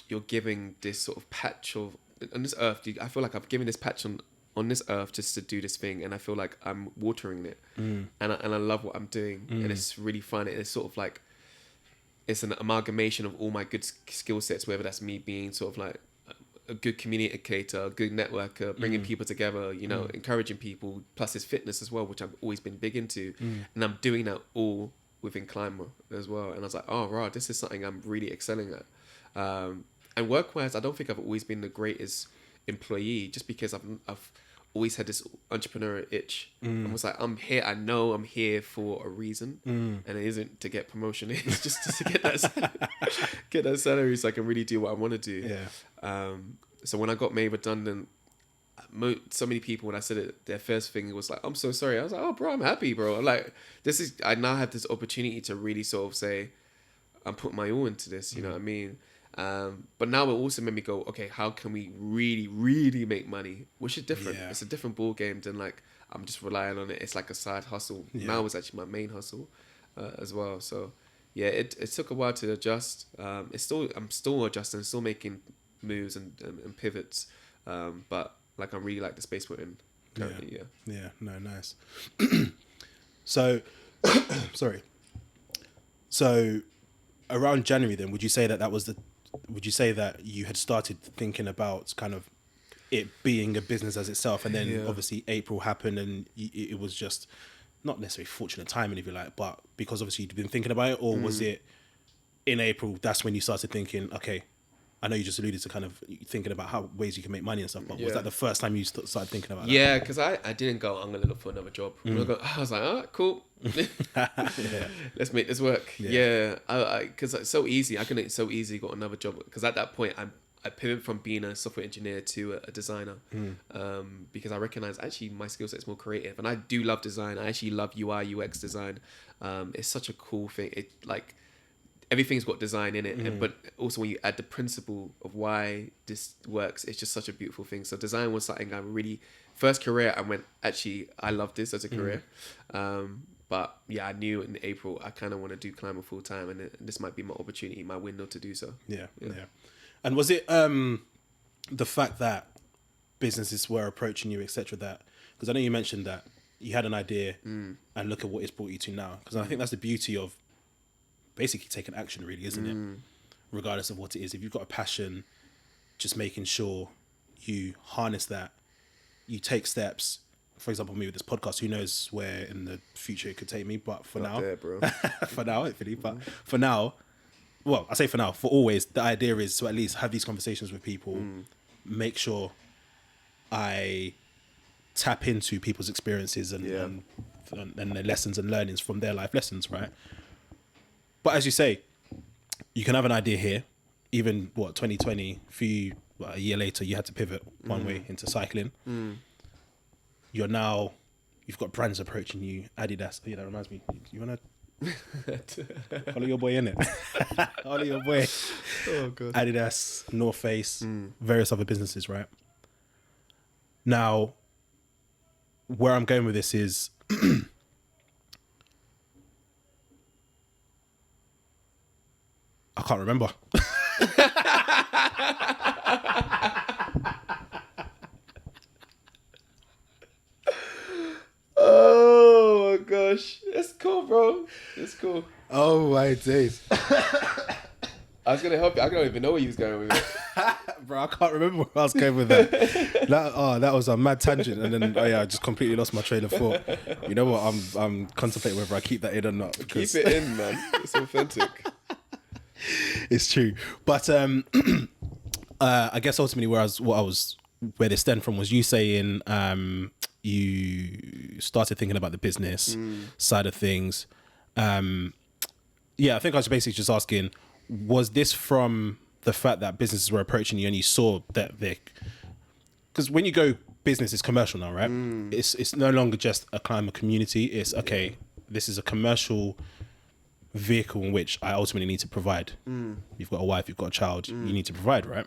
you're giving this sort of patch on this earth, I feel like I've given this patch on this earth just to do this thing, and I feel like I'm watering it, and I love what I'm doing, and it's really fun. It's sort of like, it's an amalgamation of all my good skill sets, whether that's me being sort of like a good communicator, a good networker, bringing people together, you know, encouraging people, plus it's fitness as well, which I've always been big into. And I'm doing that all within Clmbxr as well. And I was like, oh, right, this is something I'm really excelling at. And work-wise, I don't think I've always been the greatest employee, just because I've always had this entrepreneur itch. I was like, I'm here. I know I'm here for a reason, and it isn't to get promotion. It's just to get that salary, so I can really do what I want to do. Yeah. So when I got made redundant, so many people, when I said it, their first thing was like, "I'm so sorry." I was like, "Oh, bro, I'm happy, bro." I'm like, I now have this opportunity to really sort of say, I'm putting my all into this. You know what I mean? But now it also made me go, okay, how can we really, really make money? Which is different. Yeah. It's a different ball game than like I'm just relying on it. It's like a side hustle. Yeah. Now it's actually my main hustle as well. So yeah, it took a while to adjust. I'm still adjusting, still making moves and pivots. But like I really like the space we're in currently. Yeah. No, nice. So, sorry. So around January, then, would you say that you had started thinking about kind of it being a business as itself, and then obviously April happened, and it was just not necessarily fortunate timing, if you like, but because obviously you'd been thinking about it, or was it in April that's when you started thinking, okay, I know you just alluded to kind of thinking about how ways you can make money and stuff, but was Yeah. that the first time you started thinking about that? Yeah, because I didn't go, I'm going to look for another job. I was like, oh, cool. Let's make this work. Yeah. Because it's so easy. I can so easily got another job. Because at that point, I pivoted from being a software engineer to a designer. Because I recognize actually my skill set is more creative. And I do love design. I actually love UI, UX design. It's such a cool thing. It like... Everything's got design in it, but also when you add the principle of why this works, it's just such a beautiful thing. So design was something I really, first career, I went, actually, I love this as a career. But yeah, I knew in April, I kind of want to do Clmbxr full time, and this might be my opportunity, my window to do so. Yeah. And was it the fact that businesses were approaching you, etc., that, because I know you mentioned that you had an idea and look at what it's brought you to now. Because I think that's the beauty of basically taking action, really, isn't it? Regardless of what it is. If you've got a passion, just making sure you harness that, you take steps. For example, me with this podcast, who knows where in the future it could take me, but for now, There, bro. for now, hopefully, but for now, well, I say for now, for always, the idea is to at least have these conversations with people, make sure I tap into people's experiences and their lessons and learnings from their life lessons, right? But as you say, you can have an idea here. Even 2020, a year later, you had to pivot one way into cycling. You've got brands approaching you. Adidas. Yeah, that reminds me. You wanna follow your boy, innit? Follow your boy. Oh god. Adidas, North Face, various other businesses, right? Now, where I'm going with this is. I can't remember. Oh my gosh. It's cool, bro. It's cool. Oh my days. I was going to help you. I don't even know where you was going with it. Bro, I can't remember where I was going with that. That was a mad tangent, and then I just completely lost my train of thought. You know what? I'm contemplating whether I keep that in or not. Keep it in, man. It's authentic. It's true, but I guess ultimately where this stemmed from was you saying you started thinking about the business side of things. I think I was basically just asking, was this from the fact that businesses were approaching you and you saw that because when you go business, it's commercial now, right? It's no longer just a Clmbxr community. It's okay, this is a commercial vehicle in which I ultimately need to provide. You've got a wife, you've got a child, you need to provide, right?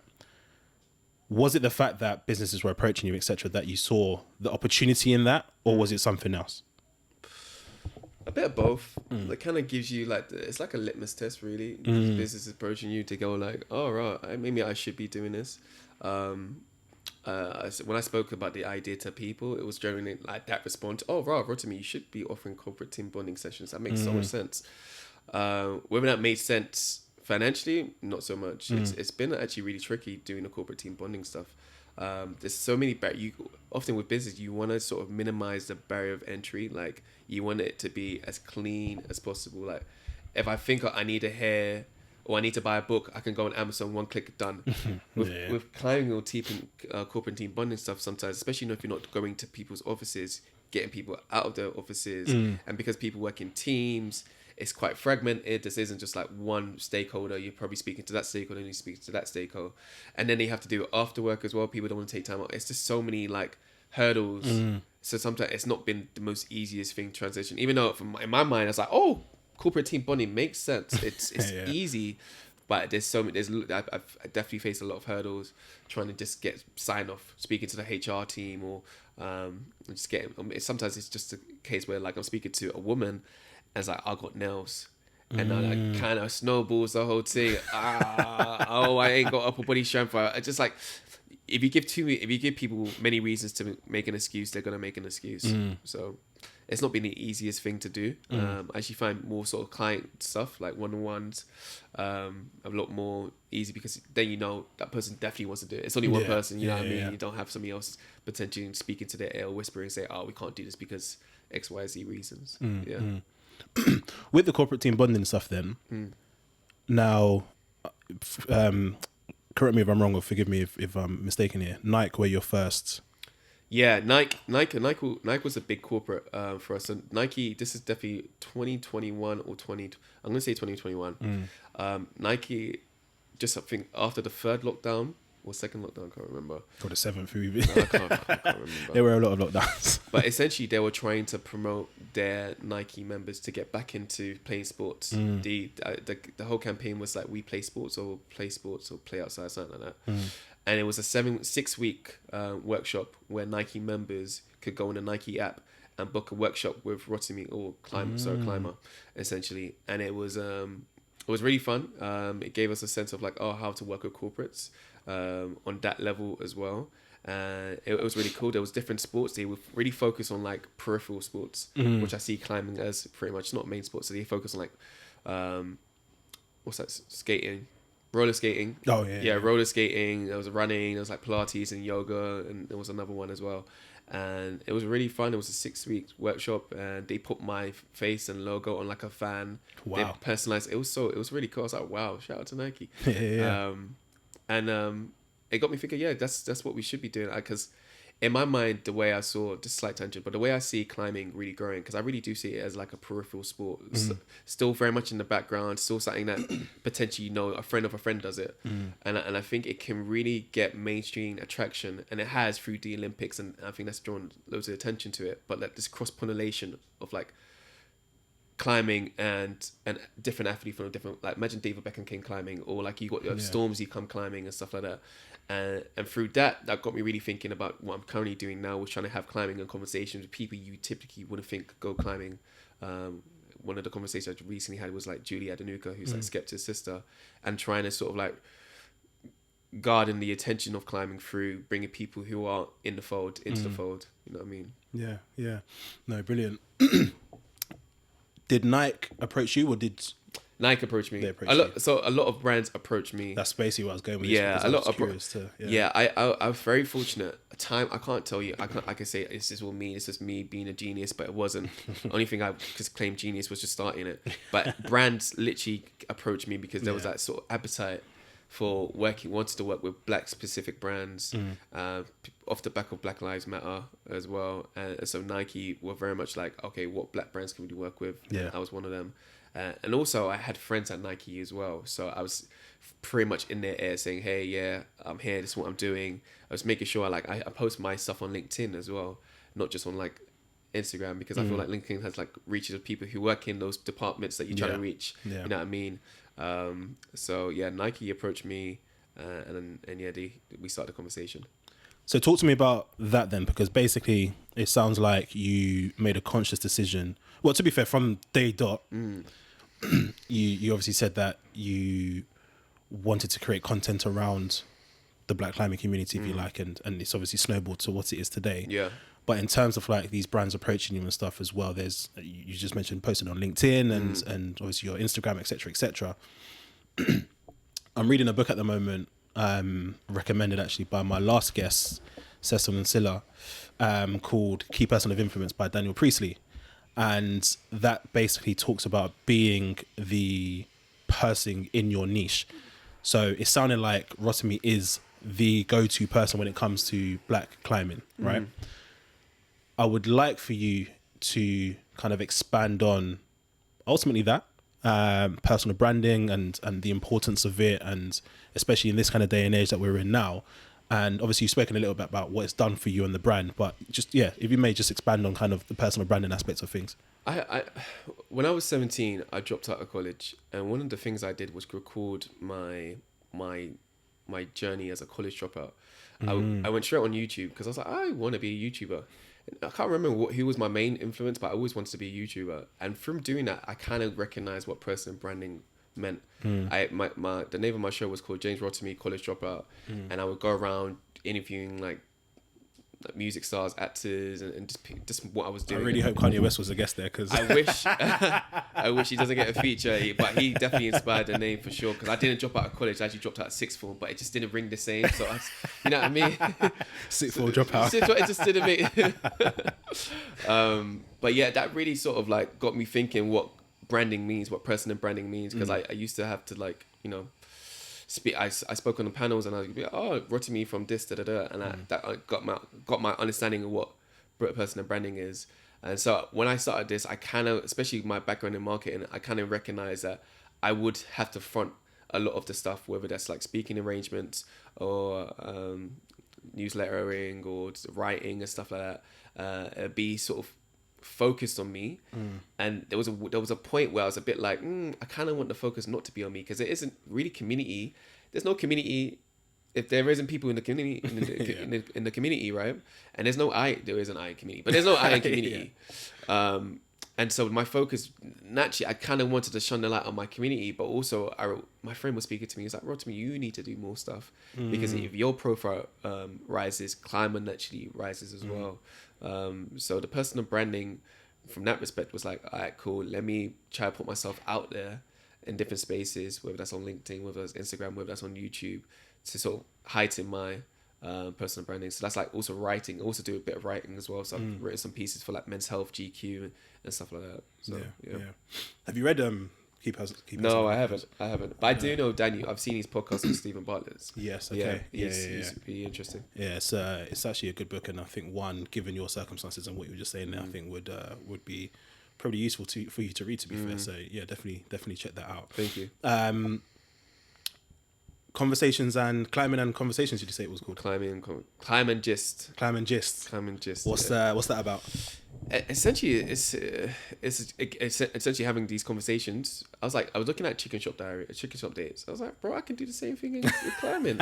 Was it the fact that businesses were approaching you, etc., that you saw the opportunity in that, or was it something else? A bit of both. It kind of gives you it's like a litmus test, really. Business approaching you to go like, oh right, maybe I should be doing this. When I spoke about the idea to people, it was generally like that response. Oh, right, Rotimi, you should be offering corporate team bonding sessions. That makes so much sense. Whether that made sense financially, not so much. It's been actually really tricky doing the corporate team bonding stuff. There's so many often with business, you want to sort of minimize the barrier of entry. Like you want it to be as clean as possible. Like if I think I need a hair or I need to buy a book, I can go on Amazon, one click, done. With climbing or corporate team bonding stuff, sometimes, especially if you're not going to people's offices, getting people out of their offices, and because people work in teams, it's quite fragmented. This isn't just like one stakeholder. You're probably speaking to that stakeholder and you're speaking to that stakeholder. And then they have to do it after work as well. People don't want to take time out. It's just so many like hurdles. So sometimes it's not been the most easiest thing to transition. Even though in my mind, I was like, oh, corporate team bonding makes sense. It's easy. But there's I've definitely faced a lot of hurdles trying to just get sign off, speaking to the HR team or just getting. Sometimes it's just a case where like I'm speaking to a woman and it's like, I got nails. And I like kind of snowballs the whole thing. I ain't got upper body strength. I just like, if you give people many reasons to make an excuse, they're gonna make an excuse. So it's not been the easiest thing to do. I actually find more sort of client stuff like one-on-ones a lot more easy because then you know that person definitely wants to do it. It's only one person, you know what I mean? Yeah. You don't have somebody else potentially speaking to their ear, whispering, say, "Oh, we can't do this because X, Y, Z reasons." With the corporate team bonding stuff, then now correct me if I'm wrong or forgive me if I'm mistaken here. Nike were your first. Yeah, Nike was a big corporate for us. So Nike, this is definitely 2021 or 20. I'm gonna say 2021. Nike, just I think after the third lockdown or second lockdown, I can't remember. Or the seventh, No, I can't remember. There were a lot of lockdowns. But essentially, they were trying to promote their Nike members to get back into playing sports. The whole campaign was like, we play sports or play outside, something like that. And it was a 6-week workshop where Nike members could go on the Nike app and book a workshop with Rotimi or Clmbxr, essentially. And it was really fun. It gave us a sense of like, how to work with corporates on that level as well. It was really cool. There was different sports. They would really focus on like peripheral sports, which I see climbing as pretty much not main sports. So they focus on like, what's that? Skating. Roller skating. Oh yeah. Roller skating. There was running. There was like Pilates and yoga, and there was another one as well. And it was really fun. It was a 6-week workshop, and they put my face and logo on like a fan. Wow. They personalized. It was really cool. I was like, wow, shout out to Nike. Yeah. It got me thinking, yeah, that's what we should be doing. Because in my mind, the way I saw, just slight tangent, but the way I see climbing really growing, because I really do see it as like a peripheral sport, still very much in the background, still something that potentially, a friend of a friend does it. And I think it can really get mainstream attraction, and it has through the Olympics, and I think that's drawn loads of attention to it. But like this cross-pollination of like climbing and different athletes from different, like imagine David Beckham came climbing, or like you got Stormzy come climbing and stuff like that. And through that got me really thinking about what I'm currently doing now, was trying to have climbing and conversations with people you typically wouldn't think go climbing. One of the conversations I recently had was like Julie Adenuga, who's like Skepta's sister, and trying to sort of like garden the attention of climbing through bringing people who are in the fold into the fold. You know what I mean? Yeah. No, brilliant. Did Nike approach you, or did Nike approached me? They approached you. So a lot of brands approached me. That's basically what I was going with. Yeah, a lot of I was very fortunate. I can't tell you. I can say this is me being a genius, but it wasn't. The only thing I could claim genius was just starting it. But brands literally approached me because there was that sort of appetite for wanted to work with black specific brands, off the back of Black Lives Matter as well. And so Nike were very much like, okay, what black brands can we work with? Yeah. I was one of them. And also I had friends at Nike as well. So I was pretty much in their ear saying, hey, yeah, I'm here. This is what I'm doing. I was making sure I post my stuff on LinkedIn as well, not just on like Instagram, because I feel like LinkedIn has like reaches of people who work in those departments that you're trying to reach. Yeah. You know what I mean? So yeah, Nike approached me, and we started the conversation. So talk to me about that then, because basically it sounds like you made a conscious decision. Well, to be fair, from day dot, you obviously said that you wanted to create content around the black climbing community, if you like, and it's obviously snowballed to what it is today. Yeah. But in terms of like these brands approaching you and stuff as well, there's, you just mentioned posting on LinkedIn and obviously your Instagram, etc., etc. I'm reading a book at the moment, recommended actually by my last guest, Cecil and Silla, called Key Person of Influence by Daniel Priestley. And that basically talks about being the person in your niche. So it sounded like Rotimi is the go-to person when it comes to black climbing, right? I would like for you to kind of expand on ultimately that, personal branding and the importance of it, and especially in this kind of day and age that we're in now. And obviously you've spoken a little bit about what it's done for you and the brand, but just, if you may just expand on kind of the personal branding aspects of things. When I was 17, I dropped out of college, and one of the things I did was record my journey as a college dropout. I went straight on YouTube because I was like, I want to be a YouTuber. I can't remember who was my main influence, but I always wanted to be a YouTuber. And from doing that, I kind of recognized what personal branding meant. The name of my show was called James Rotimi College Dropout, and I would go around interviewing like music stars, actors, and just what I was doing. I really hope Kanye West was a guest there, because I wish he doesn't get a feature, but he definitely inspired the name for sure. Because I didn't drop out of college; I actually dropped out of sixth form, but it just didn't ring the same. So you know what I mean? Sixth form dropout. It just didn't make. But yeah, that really sort of like got me thinking what branding means, what personal branding means. Because I used to have to I spoke on the panels, and I would be like, oh, Rotimi from this, da da da, and I got my understanding of what personal branding is. And so when I started this, I kind of, especially my background in marketing, I kind of recognized that I would have to front a lot of the stuff, whether that's like speaking arrangements or newslettering or writing and stuff like that, be sort of focused on me. And there was a point where I was a bit like, I kind of want the focus not to be on me, because it isn't really community. There's no community if there isn't people in the community, in the community, right? And there is an I community, but there's no I in community. And so my focus, naturally, I kind of wanted to shine the light on my community, but also my friend was speaking to me. He's like, Rotimi, you need to do more stuff, because if your profile rises, climate naturally rises as well. So the personal branding, from that respect, was like, all right, cool. Let me try to put myself out there in different spaces, whether that's on LinkedIn, whether that's Instagram, whether that's on YouTube, to sort of heighten my personal branding. So that's like also writing, also do a bit of writing as well. So I've written some pieces for like Men's Health, GQ, and stuff like that. So yeah. Have you read Keep No, I haven't. But I do know Daniel. I've seen his podcast with Stephen Bartlett's. Yes. Okay. He's really interesting. Yeah, it's actually a good book, and I think given your circumstances and what you were just saying there, I think would be probably useful for you to read. To be fair, so yeah, definitely check that out. Thank you. Conversations and Climbing and Conversations, did you say it was called? Climb and Gist. What's that about? Essentially, it's essentially having these conversations. I was looking at chicken shop dates. I was like, bro, I can do the same thing with climbing.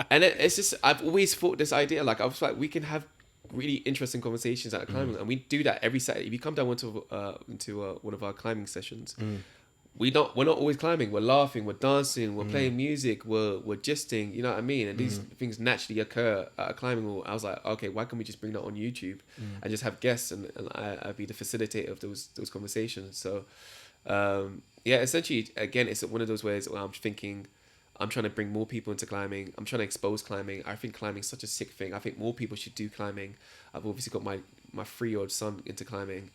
And it's just, I've always thought this idea, like I was like, we can have really interesting conversations at climbing, and we do that every Saturday. If you come down into one of our climbing sessions, we're not always climbing. We're laughing, we're dancing, we're playing music, we're gisting. You know what I mean? And these things naturally occur at a climbing wall. I was like, okay, why can't we just bring that on YouTube and just have guests, and I'd be the facilitator of those conversations. So essentially, again, it's one of those ways where I'm thinking, I'm trying to bring more people into climbing. I'm trying to expose climbing. I think climbing is such a sick thing. I think more people should do climbing. I've obviously got my 3-year-old son into climbing.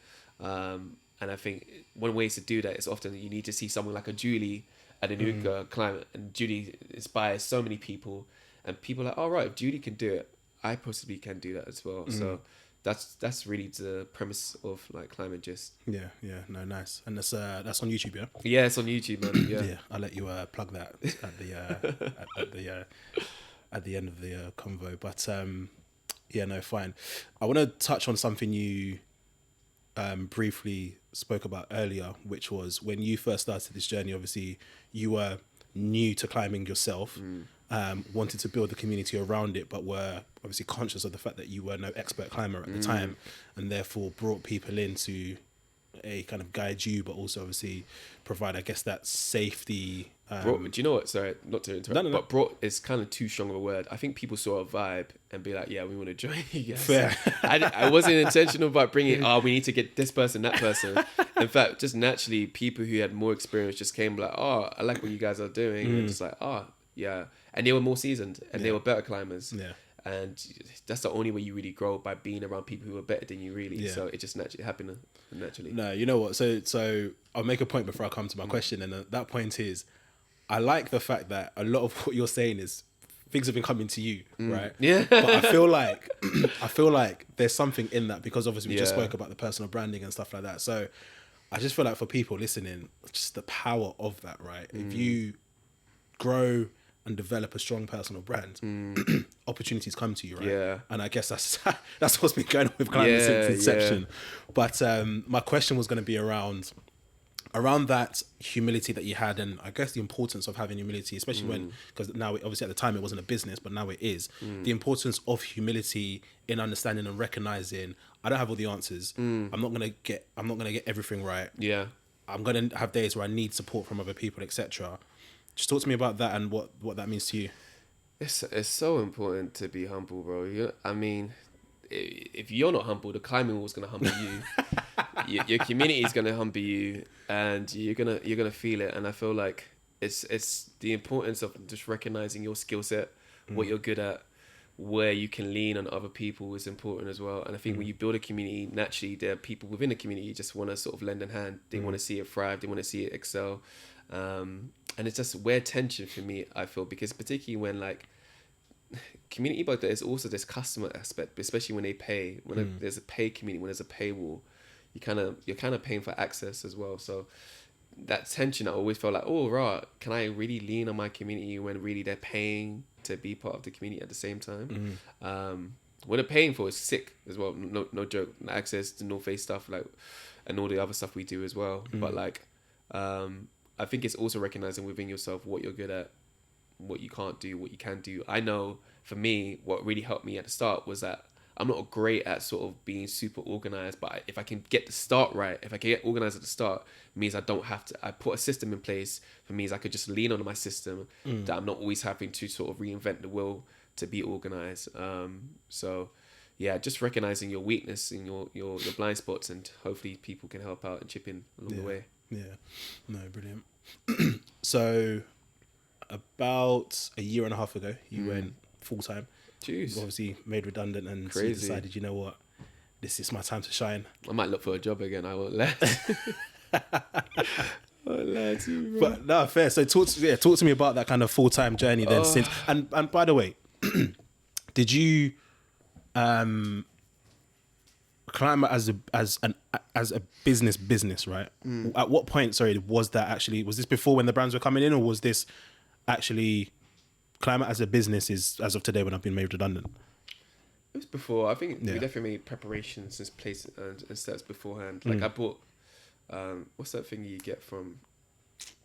And I think one way to do that is often you need to see someone like a Julie Adenuga climb, and Julie inspires so many people, and people are like, all right, if Julie can do it, I possibly can do that as well. So that's really the premise of like Climate Gist. Yeah, no, nice. And that's on YouTube, yeah. Yeah, it's on YouTube, man. Yeah, I'll let you plug that at the end of the convo. But no, fine. I want to touch on something you briefly spoke about earlier, which was when you first started this journey. Obviously, you were new to climbing yourself, wanted to build the community around it, but were obviously conscious of the fact that you were no expert climber at the time, and therefore brought people in to kind of guide you, but also obviously provide, I guess, that safety. Do you know what? Sorry, not to interrupt. But brought is kind of too strong of a word. I think people saw a vibe and be like, yeah, we want to join you guys. Fair. I wasn't intentional about bringing, we need to get this person, that person. In fact, just naturally, people who had more experience just came like, I like what you guys are doing. And just like, yeah. And they were more seasoned, and they were better climbers. Yeah. And that's the only way you really grow, by being around people who are better than you, really. Yeah. So it just naturally happened naturally. No, you know what? So I'll make a point before I come to my question, and that point is, I like the fact that a lot of what you're saying is things have been coming to you, right? Yeah. But I feel like there's something in that, because obviously we just spoke about the personal branding and stuff like that. So I just feel like for people listening, just the power of that, right? If you grow and develop a strong personal brand, opportunities come to you, right? Yeah. And I guess that's what's been going on with climbing since inception. Yeah. But my question was going to be around that humility that you had, and I guess the importance of having humility, especially when, because now obviously at the time it wasn't a business, but now it is. The importance of humility in understanding and recognizing, I don't have all the answers. I'm not gonna get everything right. Yeah. I'm gonna have days where I need support from other people, etc. Just talk to me about that and what that means to you. It's so important to be humble, bro. I mean, if you're not humble, the climbing wall's gonna humble you. Your community is gonna humble you, and you're gonna feel it. And I feel like it's the importance of just recognizing your skill set, what you're good at, where you can lean on other people is important as well. And I think when you build a community, naturally there are people within the community who just want to sort of lend a hand. They want to see it thrive. They want to see it excel. And it's just where tension for me, I feel, because particularly when like community, but there's also this customer aspect, especially when they pay, when there's a pay community, when there's a paywall, you're kind of paying for access as well. So that tension, I always felt like, oh, right, can I really lean on my community when really they're paying to be part of the community at the same time? What they're paying for is sick as well. No joke. Access to North Face stuff, like, and all the other stuff we do as well. But like, I think it's also recognizing within yourself what you're good at, what you can't do, what you can do. I know for me, what really helped me at the start was that I'm not great at sort of being super organized, but if I can get the start right, if I can get organized at the start, it means I don't have to, I put a system in place for me, I could just lean on my system, that I'm not always having to sort of reinvent the wheel to be organized. So yeah, just recognizing your weakness and your blind spots, and hopefully people can help out and chip in along the way. Yeah, no, brilliant. So about a year and a half ago, you went full-time. Jeez. Obviously made redundant, and Crazy. you decided, you know what, this is my time to shine. I might look for a job again. I won't let. I won't lie to you, bro. But no, fair. So talk to me about that kind of full-time journey then. Since and by the way, did you climb as a business, right? At what point, was this before when the brands were coming in, or was this actually Climate as a business is as of today when I've been made redundant? It was before. I think we definitely made preparations and place and steps beforehand. Like I bought, what's that thing you get from,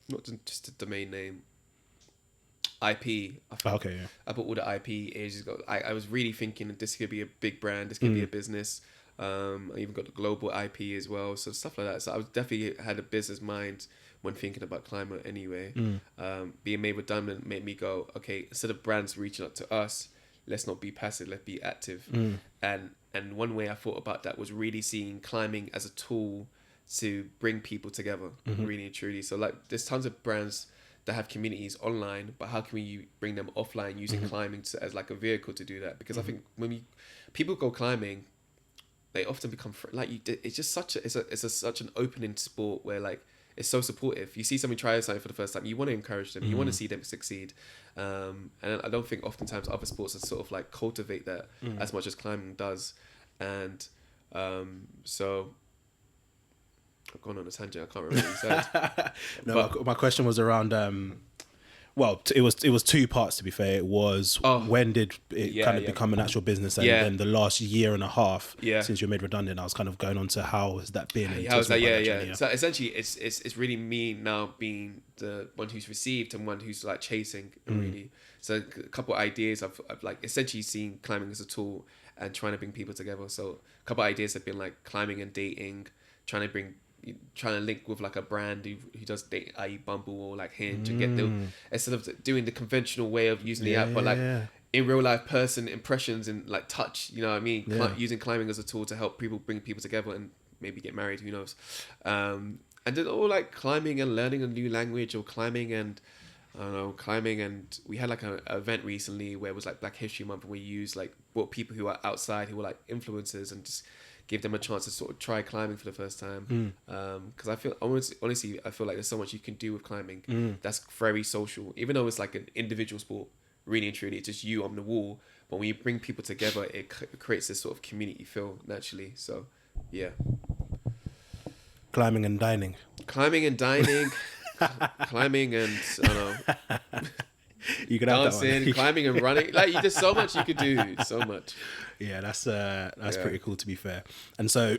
not just a domain name, IP. Okay, yeah. I bought all the IP ages ago. I was really thinking that this could be a big brand. This could be a business. I even got the global IP as well. So stuff like that. So I was definitely had a business mind when thinking about climate anyway. Being made redundant made me go, okay, instead of brands reaching out to us, let's not be passive, let's be active. And one way I thought about that was really seeing climbing as a tool to bring people together, really and truly. So like there's tons of brands that have communities online, but how can we bring them offline using climbing as like a vehicle to do that? Because I think when people go climbing, they often become it's just such an opening sport where like it's so supportive. You see somebody try something for the first time, you want to encourage them, you want to see them succeed. And I don't think oftentimes other sports are sort of like cultivate that as much as climbing does. And so I've gone on a tangent. I can't remember what you said. No, my question was around. It was two parts, to be fair. It was when did it become an actual business, and then the last year and a half since you were made redundant, I was kind of going on to how has that been. How's that? So essentially, it's really me now being the one who's received and one who's like chasing really. So a couple of ideas I've like essentially seen climbing as a tool and trying to bring people together. So a couple of ideas have been like climbing and dating, trying to link with like a brand who does date, i.e. Bumble or like Hinge, and get them instead of doing the conventional way of using the app, but like in real life person impressions and like touch, you know what I mean? Using climbing as a tool to help bring people together and maybe get married, who knows? And then all like climbing and learning a new language, or climbing and we had like an event recently where it was like Black History Month, and we used like brought people who are outside, who were like influencers, and just give them a chance to sort of try climbing for the first time. Because I feel, honestly, I feel like there's so much you can do with climbing that's very social. Even though it's like an individual sport, really and truly, it's just you on the wall. But when you bring people together, it creates this sort of community feel naturally. So, yeah. Climbing and dining. Climbing and, I don't know. You could dancing, climbing and running. Like there's so much you could do. So much. Yeah, that's pretty cool, to be fair. And so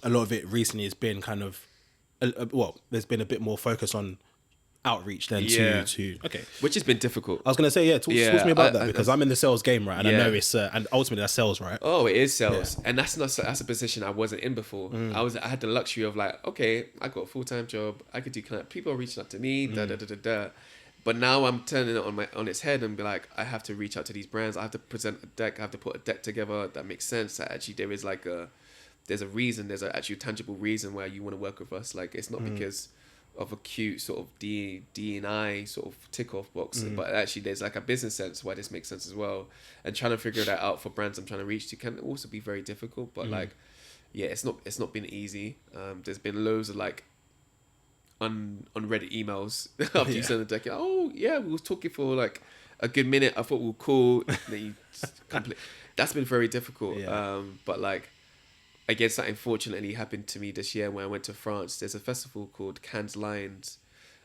a lot of it recently has been kind of there's been a bit more focus on outreach than to which has been difficult. I was gonna say talk to me about that, because I'm in the sales game, right? And I know it's and ultimately that's sales, right? Oh, it is sales, and that's a position I wasn't in before. I had the luxury of like, okay, I got a full-time job, I could do people are reaching out to me, But now I'm turning it on its head and be like, I have to reach out to these brands. I have to present a deck. I have to put a deck together that makes sense. That actually there is like there's a reason. There's an actual tangible reason why you want to work with us. Like it's not because, of a cute sort of D&I sort of tick off box, but actually there's like a business sense why this makes sense as well. And trying to figure that out for brands I'm trying to reach to can also be very difficult. But like, yeah, it's not been easy. There's been loads of like unread emails after you send the deck. Oh yeah, we was talking for like a good minute. I thought we were cool. Then you that's been very difficult. But like, I guess that unfortunately happened to me this year when I went to France. There's a festival called Cannes Lions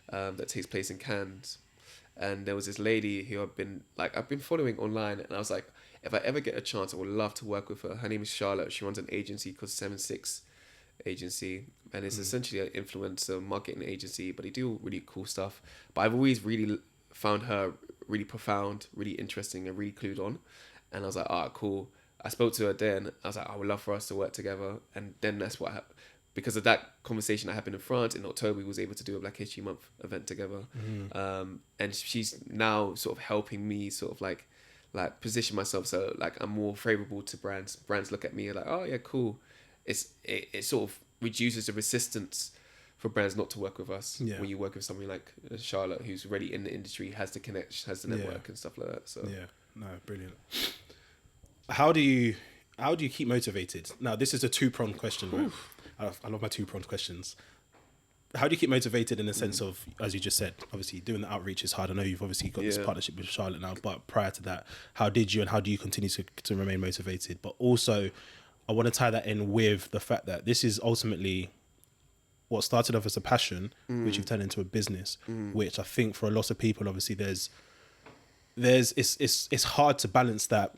that takes place in Cannes, and there was this lady who I've been following online, and I was like, if I ever get a chance, I would love to work with her. Her name is Charlotte. She runs an agency called 76 Agency, and it's essentially an influencer marketing agency, but they do really cool stuff. But I've always really found her really profound, really interesting, and really clued on. And I was like, cool. I spoke to her then. I was like, I would love for us to work together. And then that's what happened. Because of that conversation that happened in France, in October, we was able to do a Black History Month event together. And she's now sort of helping me sort of like position myself so like I'm more favourable to brands. Brands look at me and like, oh yeah, cool. It sort of reduces the resistance for brands not to work with us when you work with somebody like Charlotte, who's already in the industry, has the connection, has the network and stuff like that. So brilliant. How do you keep motivated? Now this is a two-pronged question, right? I love my two-pronged questions. How do you keep motivated in the sense of, as you just said, obviously doing the outreach is hard. I know you've obviously got this partnership with Charlotte now, but prior to that, how do you continue to remain motivated? But also, I want to tie that in with the fact that this is ultimately what started off as a passion, which you've turned into a business, which I think for a lot of people, obviously it's hard to balance that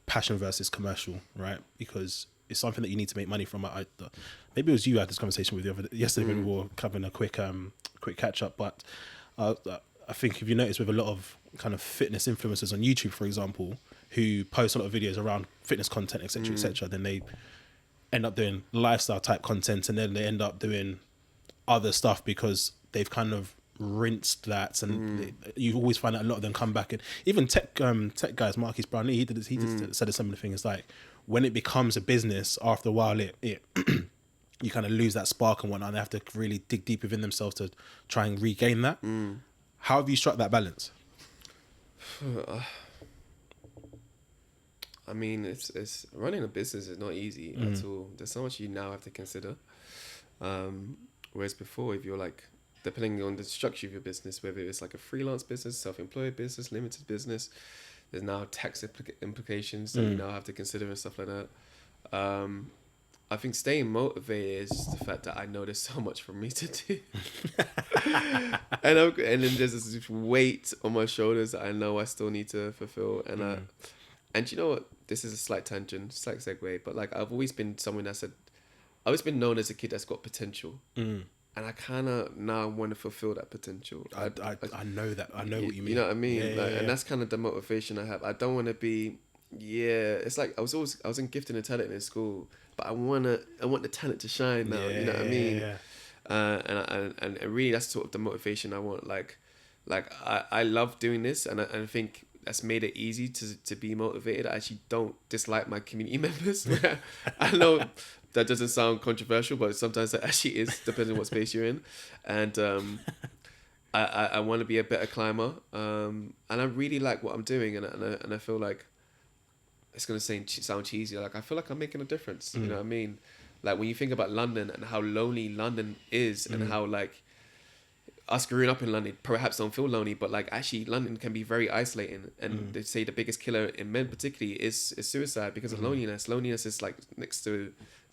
passion versus commercial, right? Because it's something that you need to make money from. Maybe it was you I had this conversation with yesterday when we were having a quick catch up. But I think if you notice with a lot of kind of fitness influencers on YouTube, for example, who post a lot of videos around fitness content, etc., then they end up doing lifestyle type content, and then they end up doing other stuff because they've kind of rinsed that, and you always find that a lot of them come back. And even tech guys, Marcus Brownlee, he did said a similar thing. It's like when it becomes a business, after a while, it you kind of lose that spark and whatnot, and they have to really dig deep within themselves to try and regain that. How have you struck that balance? I mean, it's running a business is not easy at all. There's so much you now have to consider. Whereas before, if you're like, depending on the structure of your business, whether it's like a freelance business, self-employed business, limited business, there's now tax implications that you now have to consider and stuff like that. I think staying motivated is the fact that I know there's so much for me to do. and then there's this weight on my shoulders that I know I still need to fulfill. And you know what? This is a slight tangent, slight segue, but like I've always been someone that said, I've always been known as a kid that's got potential. And I kind of now want to fulfill that potential. I know that. I know what you mean. You know what I mean? And that's kind of the motivation I have. I don't want to be, it's like I was in gifting and talent in school, but I want the talent to shine now. You know what I mean? And really that's sort of the motivation I want. Like I love doing this, and I think that's made it easy to be motivated. I actually don't dislike my community members. I know that doesn't sound controversial, but sometimes that actually is, depending on what space you're in. And I want to be a better climber, and I really like what I'm doing, and I feel like it's gonna sound cheesy. Like I feel like I'm making a difference. You know what I mean? Like when you think about London and how lonely London is, and how like us growing up in London perhaps don't feel lonely, but like actually London can be very isolating, and they say the biggest killer in men particularly is suicide because of loneliness. Loneliness is like next to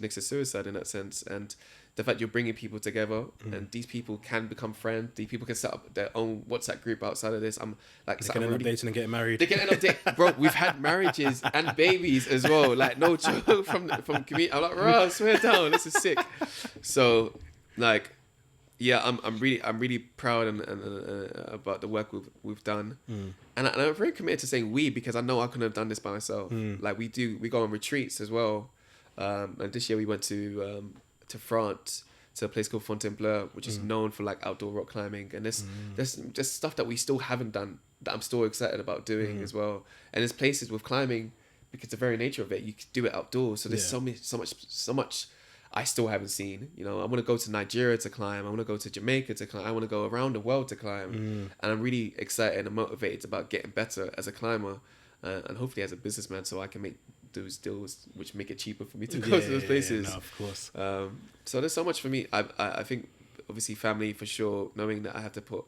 suicide in that sense, and the fact you're bringing people together, and these people can become friends. These people can set up their own WhatsApp group outside of this. I'm like, they can end up dating and getting married. They can end up dating, bro. We've had marriages and babies as well. Like no joke from community. I'm like, bro, swear down, this is sick. So like, yeah, I'm really proud and about the work we've done, and I'm very committed to saying we, because I know I couldn't have done this by myself. Like we go on retreats as well, and this year we went to France, to a place called Fontainebleau, which is known for like outdoor rock climbing, and there's stuff that we still haven't done that I'm still excited about doing as well. And there's places with climbing, because the very nature of it, you can do it outdoors. So there's so much. I still haven't seen. You know, I want to go to Nigeria to climb. I want to go to Jamaica to climb. I want to go around the world to climb. And I'm really excited and motivated about getting better as a climber, and hopefully as a businessman, so I can make those deals which make it cheaper for me to go to those places. No, of course. So there's so much for me. I think obviously family for sure, knowing that I have to put,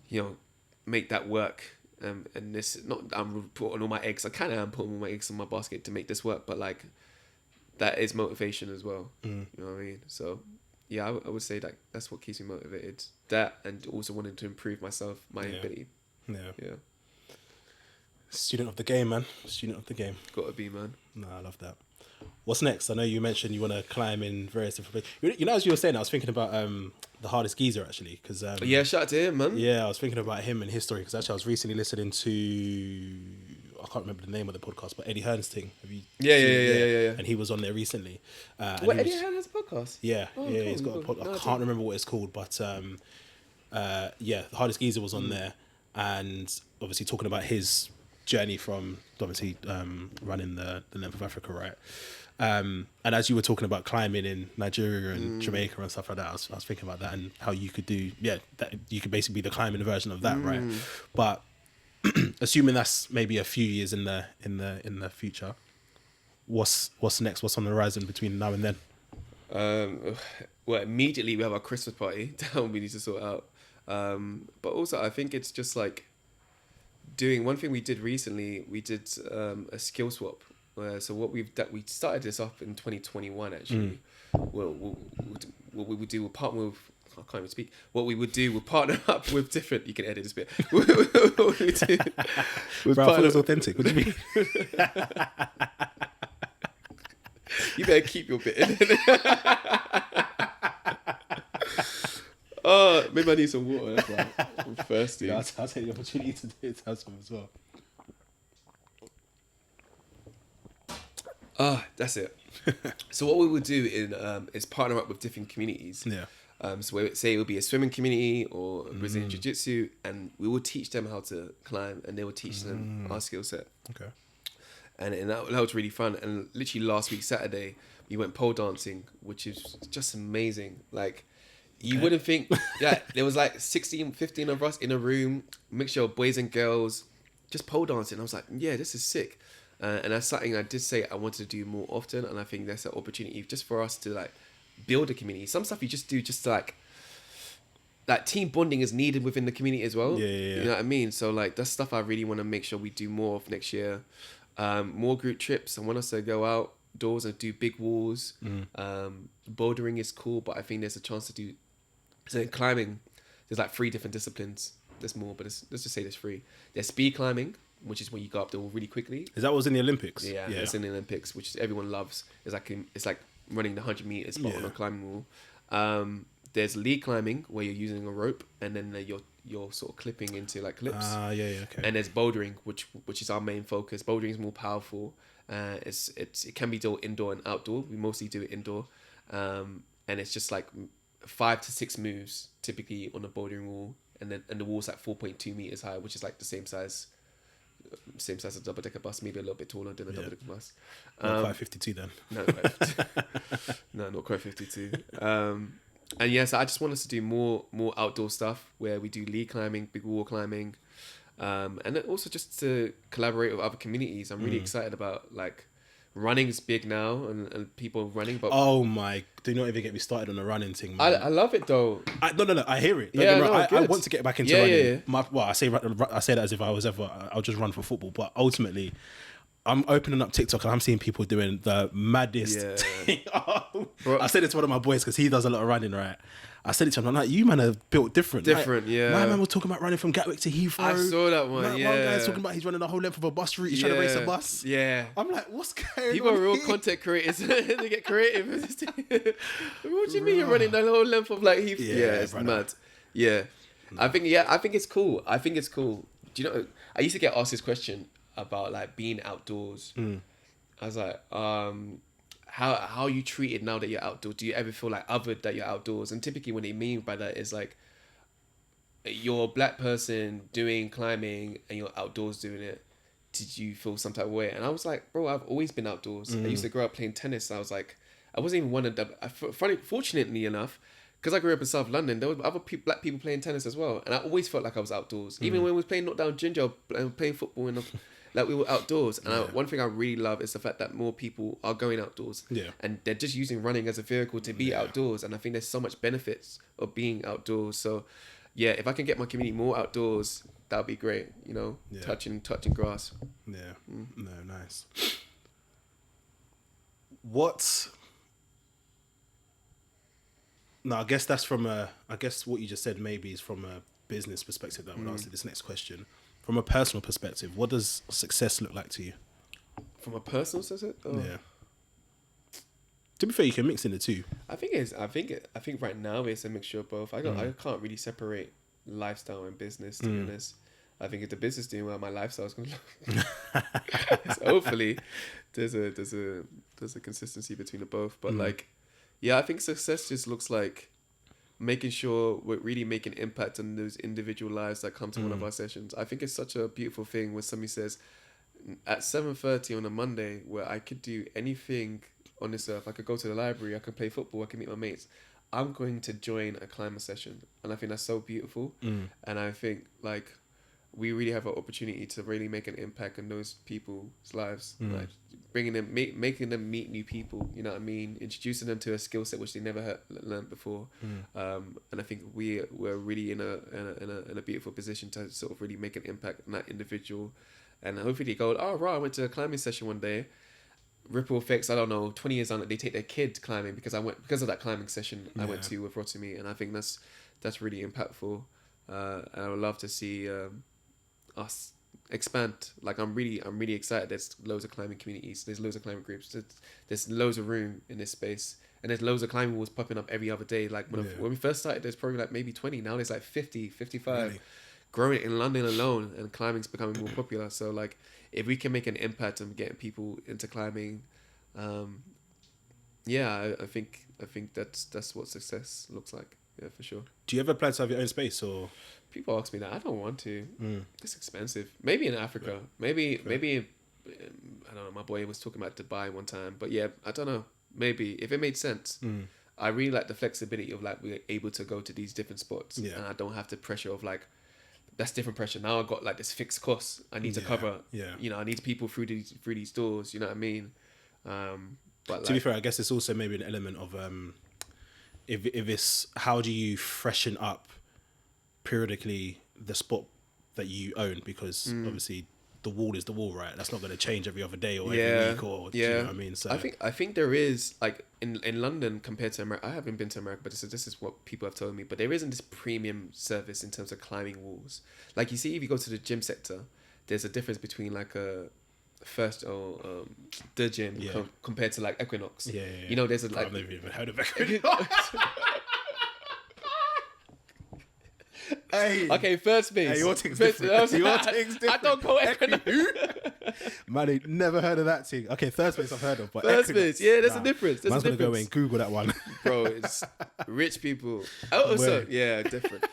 you know, make that work. And this, not I'm putting all my eggs. I kind of am putting all my eggs in my basket to make this work, but like that is motivation as well. You know what I mean? So yeah, I would say that that's what keeps me motivated. That, and also wanting to improve myself, my ability. Yeah. Student of the game, man. Student of the game. Gotta be, man. No, I love that. What's next? I know you mentioned you want to climb in various different places. You know, as you were saying, I was thinking about the hardest geezer actually, because yeah, shout out to him, man. Yeah, I was thinking about him and his story because actually I was recently listening to, I can't remember the name of the podcast, but Eddie Hearn's thing. Have you? Yeah. And he was on there recently. Eddie Hearn has a podcast. Yeah, cool. he's got a podcast. I can't remember what it's called, but the hardest geezer was on there, and obviously talking about his journey from obviously running the length of Africa, right? And as you were talking about climbing in Nigeria and Jamaica and stuff like that, I was thinking about that and how you could do, that you could basically be the climbing version of that, right? But assuming that's maybe a few years in the future, what's next? What's on the horizon between now and then? Well, immediately we have our Christmas party down. We need to sort out. But also, I think it's just like doing one thing we did recently. We did a skill swap. So what we started this up in 2021 actually. What we would do, we'll partner with, I can't even speak. What we would do, we'll partner up with different. You can edit this bit. What we do, Bro, I thought it was authentic. What do you mean? You better keep your bit in. Oh, maybe I need some water. That's right. I'm thirsty. Yeah, I'll take the opportunity to have some as well. That's it. So what we would do is partner up with different communities. Yeah. So say it would be a swimming community or a Brazilian jiu-jitsu, and we would teach them how to climb, and they would teach them our skill set. Okay. And that was really fun. And literally last week, Saturday, we went pole dancing, which is just amazing. Like, you wouldn't think, there was like 16, 15 of us in a room, mixture of boys and girls, just pole dancing. I was like, yeah, this is sick. And that's something I did say I wanted to do more often, and I think that's an opportunity just for us to like build a community. Some stuff you just do just to, like team bonding is needed within the community as well. Yeah. You know what I mean? So like that's stuff I really want to make sure we do more of next year. More group trips. I want us to go outdoors and do big walls. Bouldering is cool, but I think there's a chance to do. So in climbing, there's like 3 different disciplines. There's more, but let's just say there's 3. There's speed climbing, which is when you go up the wall really quickly. Is that what was in the Olympics? Yeah, it's in the Olympics, which everyone loves. It's like running the 100 meters but on a climbing wall. There's lead climbing where you're using a rope and then you're sort of clipping into like clips. Okay. And there's bouldering, which is our main focus. Bouldering is more powerful. It can be done indoor and outdoor. We mostly do it indoor, and it's just like 5 to 6 moves typically on a bouldering wall, and the wall's like 4.2 meters high, which is like the same size as a double decker bus, maybe a little bit taller than a double decker bus. Not quite 52 then. No, not quite 52. And yes, I just want us to do more outdoor stuff where we do lead climbing, big wall climbing, and then also just to collaborate with other communities. I'm really excited about like running is big now and people running. But oh my! Do not even get me started on the running thing, man. I love it though. No. I hear it. I want to get back into running. Yeah. I say that as if I'll just run for football, but ultimately, I'm opening up TikTok and I'm seeing people doing the maddest thing. I said it to one of my boys because he does a lot of running, right? I said it to him, I'm like, you man are built different. My man was talking about running from Gatwick to Heathrow. I saw that one, One guy's talking about he's running the whole length of a bus route. He's trying to race a bus. Yeah. I'm like, what's going on? People are real content creators. They get creative. What do you mean you're running the whole length of like Heathrow? Yeah, it's mad. Yeah. I think it's cool. Do you know, I used to get asked this question about like being outdoors. I was like, how are you treated now that you're outdoors? Do you ever feel like othered that you're outdoors? And typically what they mean by that is like you're a black person doing climbing and you're outdoors doing it. Did you feel some type of way? And I was like, bro, I've always been outdoors. I used to grow up playing tennis. I was I wasn't even one of them. Fortunately enough, because I grew up in South London, there were other black people playing tennis as well, and I always felt like I was outdoors. Even when we was playing knockdown ginger and playing football, and like we were outdoors. And one thing I really love is the fact that more people are going outdoors, and they're just using running as a vehicle to be outdoors. And I think there's so much benefits of being outdoors. So, yeah, if I can get my community more outdoors, that would be great. You know, touching grass. Yeah, no, nice. What? No, I guess that's from I guess what you just said maybe is from a business perspective that would answer this next question. From a personal perspective, what does success look like to you? From a personal perspective? Oh. Yeah. To be fair, you can mix in the two. I think right now it's a mixture of both. I can't really separate lifestyle and business, to be honest. I think if the business doing well, my lifestyle is going to so hopefully there's a consistency between the both. But I think success just looks like making sure we're really making impact on those individual lives that come to one of our sessions. I think it's such a beautiful thing when somebody says at 7:30 on a Monday where I could do anything on this earth. I could go to the library, I could play football, I could meet my mates. I'm going to join a Clmbxr session, and I think that's so beautiful. And I think we really have an opportunity to really make an impact on those people's lives, like bringing them, making them meet new people. You know what I mean? Introducing them to a skill set which they never learned before. And I think we're really in a beautiful position to sort of really make an impact on that individual. And hopefully they go, oh right, I went to a climbing session one day. Ripple effects. I don't know. 20 years on, they take their kid climbing because of that climbing session I went to with Rotimi, and I think that's really impactful. And I would love to see us expand. Like I'm really excited. There's loads of climbing communities. There's loads of climbing groups. There's loads of room in this space, and there's loads of climbing walls popping up every other day. Like when we first started, there's probably like maybe 20. Now there's like 50, 55. Really? Growing in London alone, and climbing's becoming more popular. So like, if we can make an impact on getting people into climbing, I think that's what success looks like. Yeah, for sure. Do you ever plan to have your own space, or? People ask me that. I don't want to. It's expensive. Maybe in Africa. Maybe I don't know. My boy was talking about Dubai one time, but yeah, I don't know. Maybe if it made sense. I really like the flexibility of like we're able to go to these different spots, and I don't have the pressure of like. That's different pressure. Now I've got like this fixed cost I need to cover. Yeah. You know, I need people through these doors. You know what I mean? But to be fair, I guess it's also maybe an element of if it's how do you freshen up periodically the spot that you own, because obviously the wall is the wall, right? That's not going to change every other day or every week or do you know what I mean? So I think there is like in London compared to America. I haven't been to America, but this is what people have told me. But there isn't this premium service in terms of climbing walls. Like you see, if you go to the gym sector, there's a difference between like a first or the gym compared to like Equinox. You know, there's a like. I've never even heard of Equinox. Hey. Okay, first base. Hey, your thing's different. I don't go Equinox. Man, I never heard of that thing. Okay, third base I've heard of, but first Equinox, base, there's a difference. Man's gonna go and Google that one, bro. It's rich people. Also, different.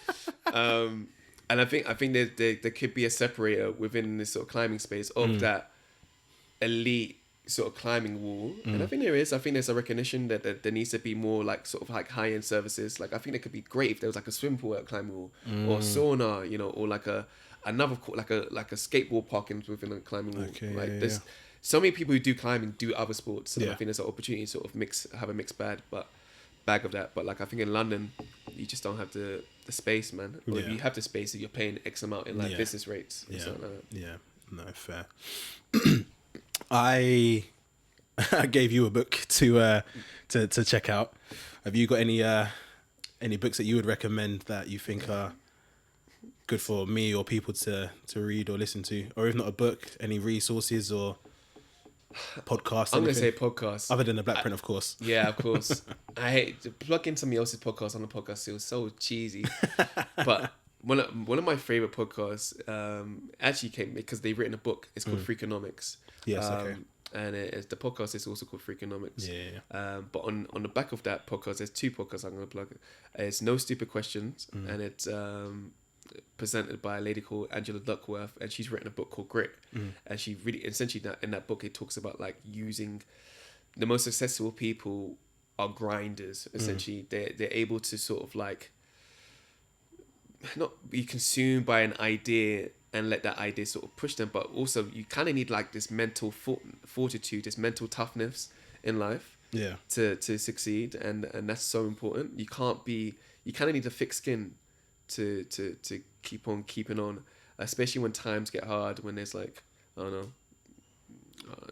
And I think there could be a separator within this sort of climbing space of that elite sort of climbing wall, and I think there is. I think there's a recognition that there needs to be more like sort of like high end services. Like I think it could be great if there was like a swim pool at climbing wall or a sauna, you know, or like another like a skateboard parking within a climbing wall. There's so many people who do climbing do other sports, and I think there's an opportunity to sort of have a mixed bag of that. But like I think in London, you just don't have the space, man. Or if you have the space, you're paying X amount in like business rates. No, fair. I gave you a book to check out. Have you got any books that you would recommend that you think are good for me or people to read or listen to? Or if not a book, any resources or podcasts? I'm going to say podcasts. Other than the Blackprint, of course. Yeah, of course. I hate to plug in somebody else's podcast on the podcast. It was so cheesy. But one of my favorite podcasts actually came because they've written a book. It's called Freakonomics. Yes, okay. And the podcast is also called Freakonomics. But on the back of that podcast, there's two podcasts I'm going to plug. It's No Stupid Questions, and it's presented by a lady called Angela Duckworth, and she's written a book called Grit. And she really, essentially, in that book, it talks about like using the most successful people are grinders. Essentially, they're able to sort of like not be consumed by an idea and let that idea sort of push them, but also you kind of need like this mental fortitude, this mental toughness in life, to succeed, and that's so important. You kind of need a thick skin to keep on keeping on, especially when times get hard, when there's like, I don't know,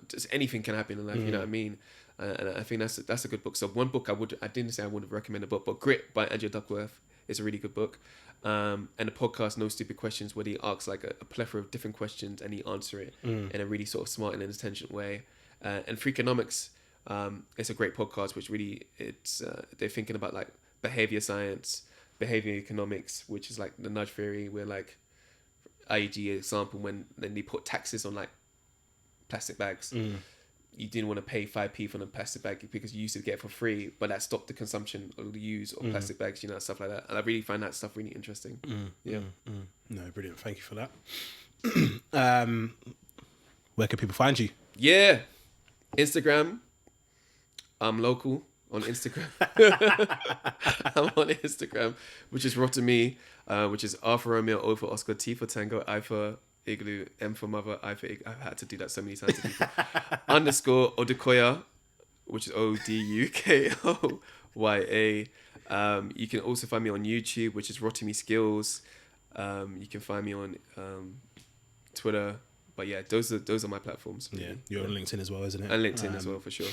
just anything can happen in life, you know what I mean? And I think that's a good book. So one book I didn't say I would recommend a book, but Grit by Andrew Duckworth is a really good book. And the podcast No Stupid Questions, where he asks like a plethora of different questions and he answer it in a really sort of smart and intelligent way. And Freakonomics, it's a great podcast, which really they're thinking about like behavior science, behavior economics, which is like the nudge theory, where like IG example, when then they put taxes on like plastic bags. You didn't want to pay 5p for a plastic bag because you used to get it for free, but that stopped the consumption or the use of plastic bags, you know, stuff like that. And I really find that stuff really interesting. No, brilliant. Thank you for that. Where can people find you? Yeah. Instagram. I'm local on Instagram. I'm on Instagram, which is Rotimi, which is R for Romeo, O for Oscar, T for Tango, I for Igloo, M for Mother, I for I've had to do that so many times to people. _ Odukoya, which is Odukoya. You can also find me on YouTube, which is Rotimi Skills. You can find me on Twitter. But yeah, those are my platforms. Yeah, you're on LinkedIn as well, isn't it? And LinkedIn as well, for sure.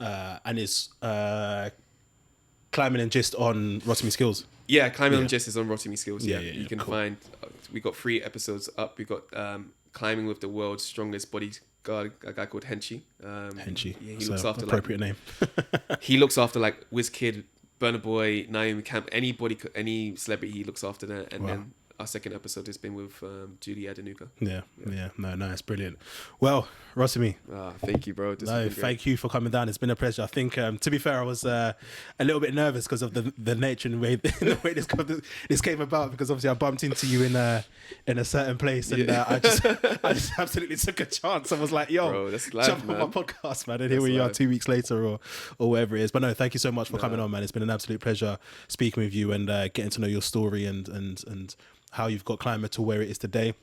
And it's Climbing and Gist on Rotimi Skills. Yeah, Climbing and Gist is on Rotimi Skills. Yeah, you can find. We got 3 episodes up. We got Climbing with the World's Strongest Bodyguard, a guy called Henchi. Henchi. Yeah, he looks after appropriate name. He looks after like Wizkid, Burna Boy, Naomi Camp, any celebrity he looks after that. And then our second episode has been with Julie Adenuga. Yeah. No, it's brilliant. Well, Rotimi. Thank you, bro. Thank you for coming down. It's been a pleasure. I think, to be fair, I was a little bit nervous because of the nature and the way this came about, because obviously I bumped into you in a certain place, and I just absolutely took a chance. I was like, yo, bro, that's life, jump on my podcast, man. And here we are 2 weeks later or whatever it is. But no, thank you so much for coming on, man. It's been an absolute pleasure speaking with you and getting to know your story and how you've got Climber to where it is today.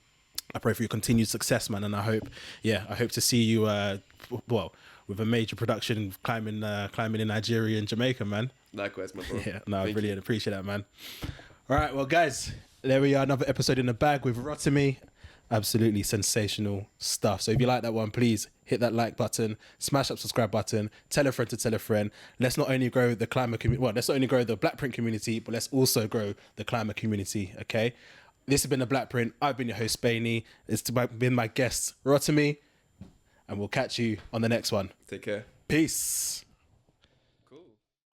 I pray for your continued success, man, and I hope to see you with a major production climbing in Nigeria and Jamaica, man. Likewise, my bro. Yeah, no, brilliant. Appreciate that, man. All right, well, guys, there we are, another episode in the bag with Rotimi. Absolutely sensational stuff. So if you like that one, please hit that like button, smash that subscribe button, tell a friend to tell a friend. Let's not only grow the Climber community, let's not only grow the Blackprint community, but let's also grow the Climber community, okay? This has been the Blackprint. I've been your host, Spainy. It's been my guest, Rotimi, and we'll catch you on the next one. Take care. Peace.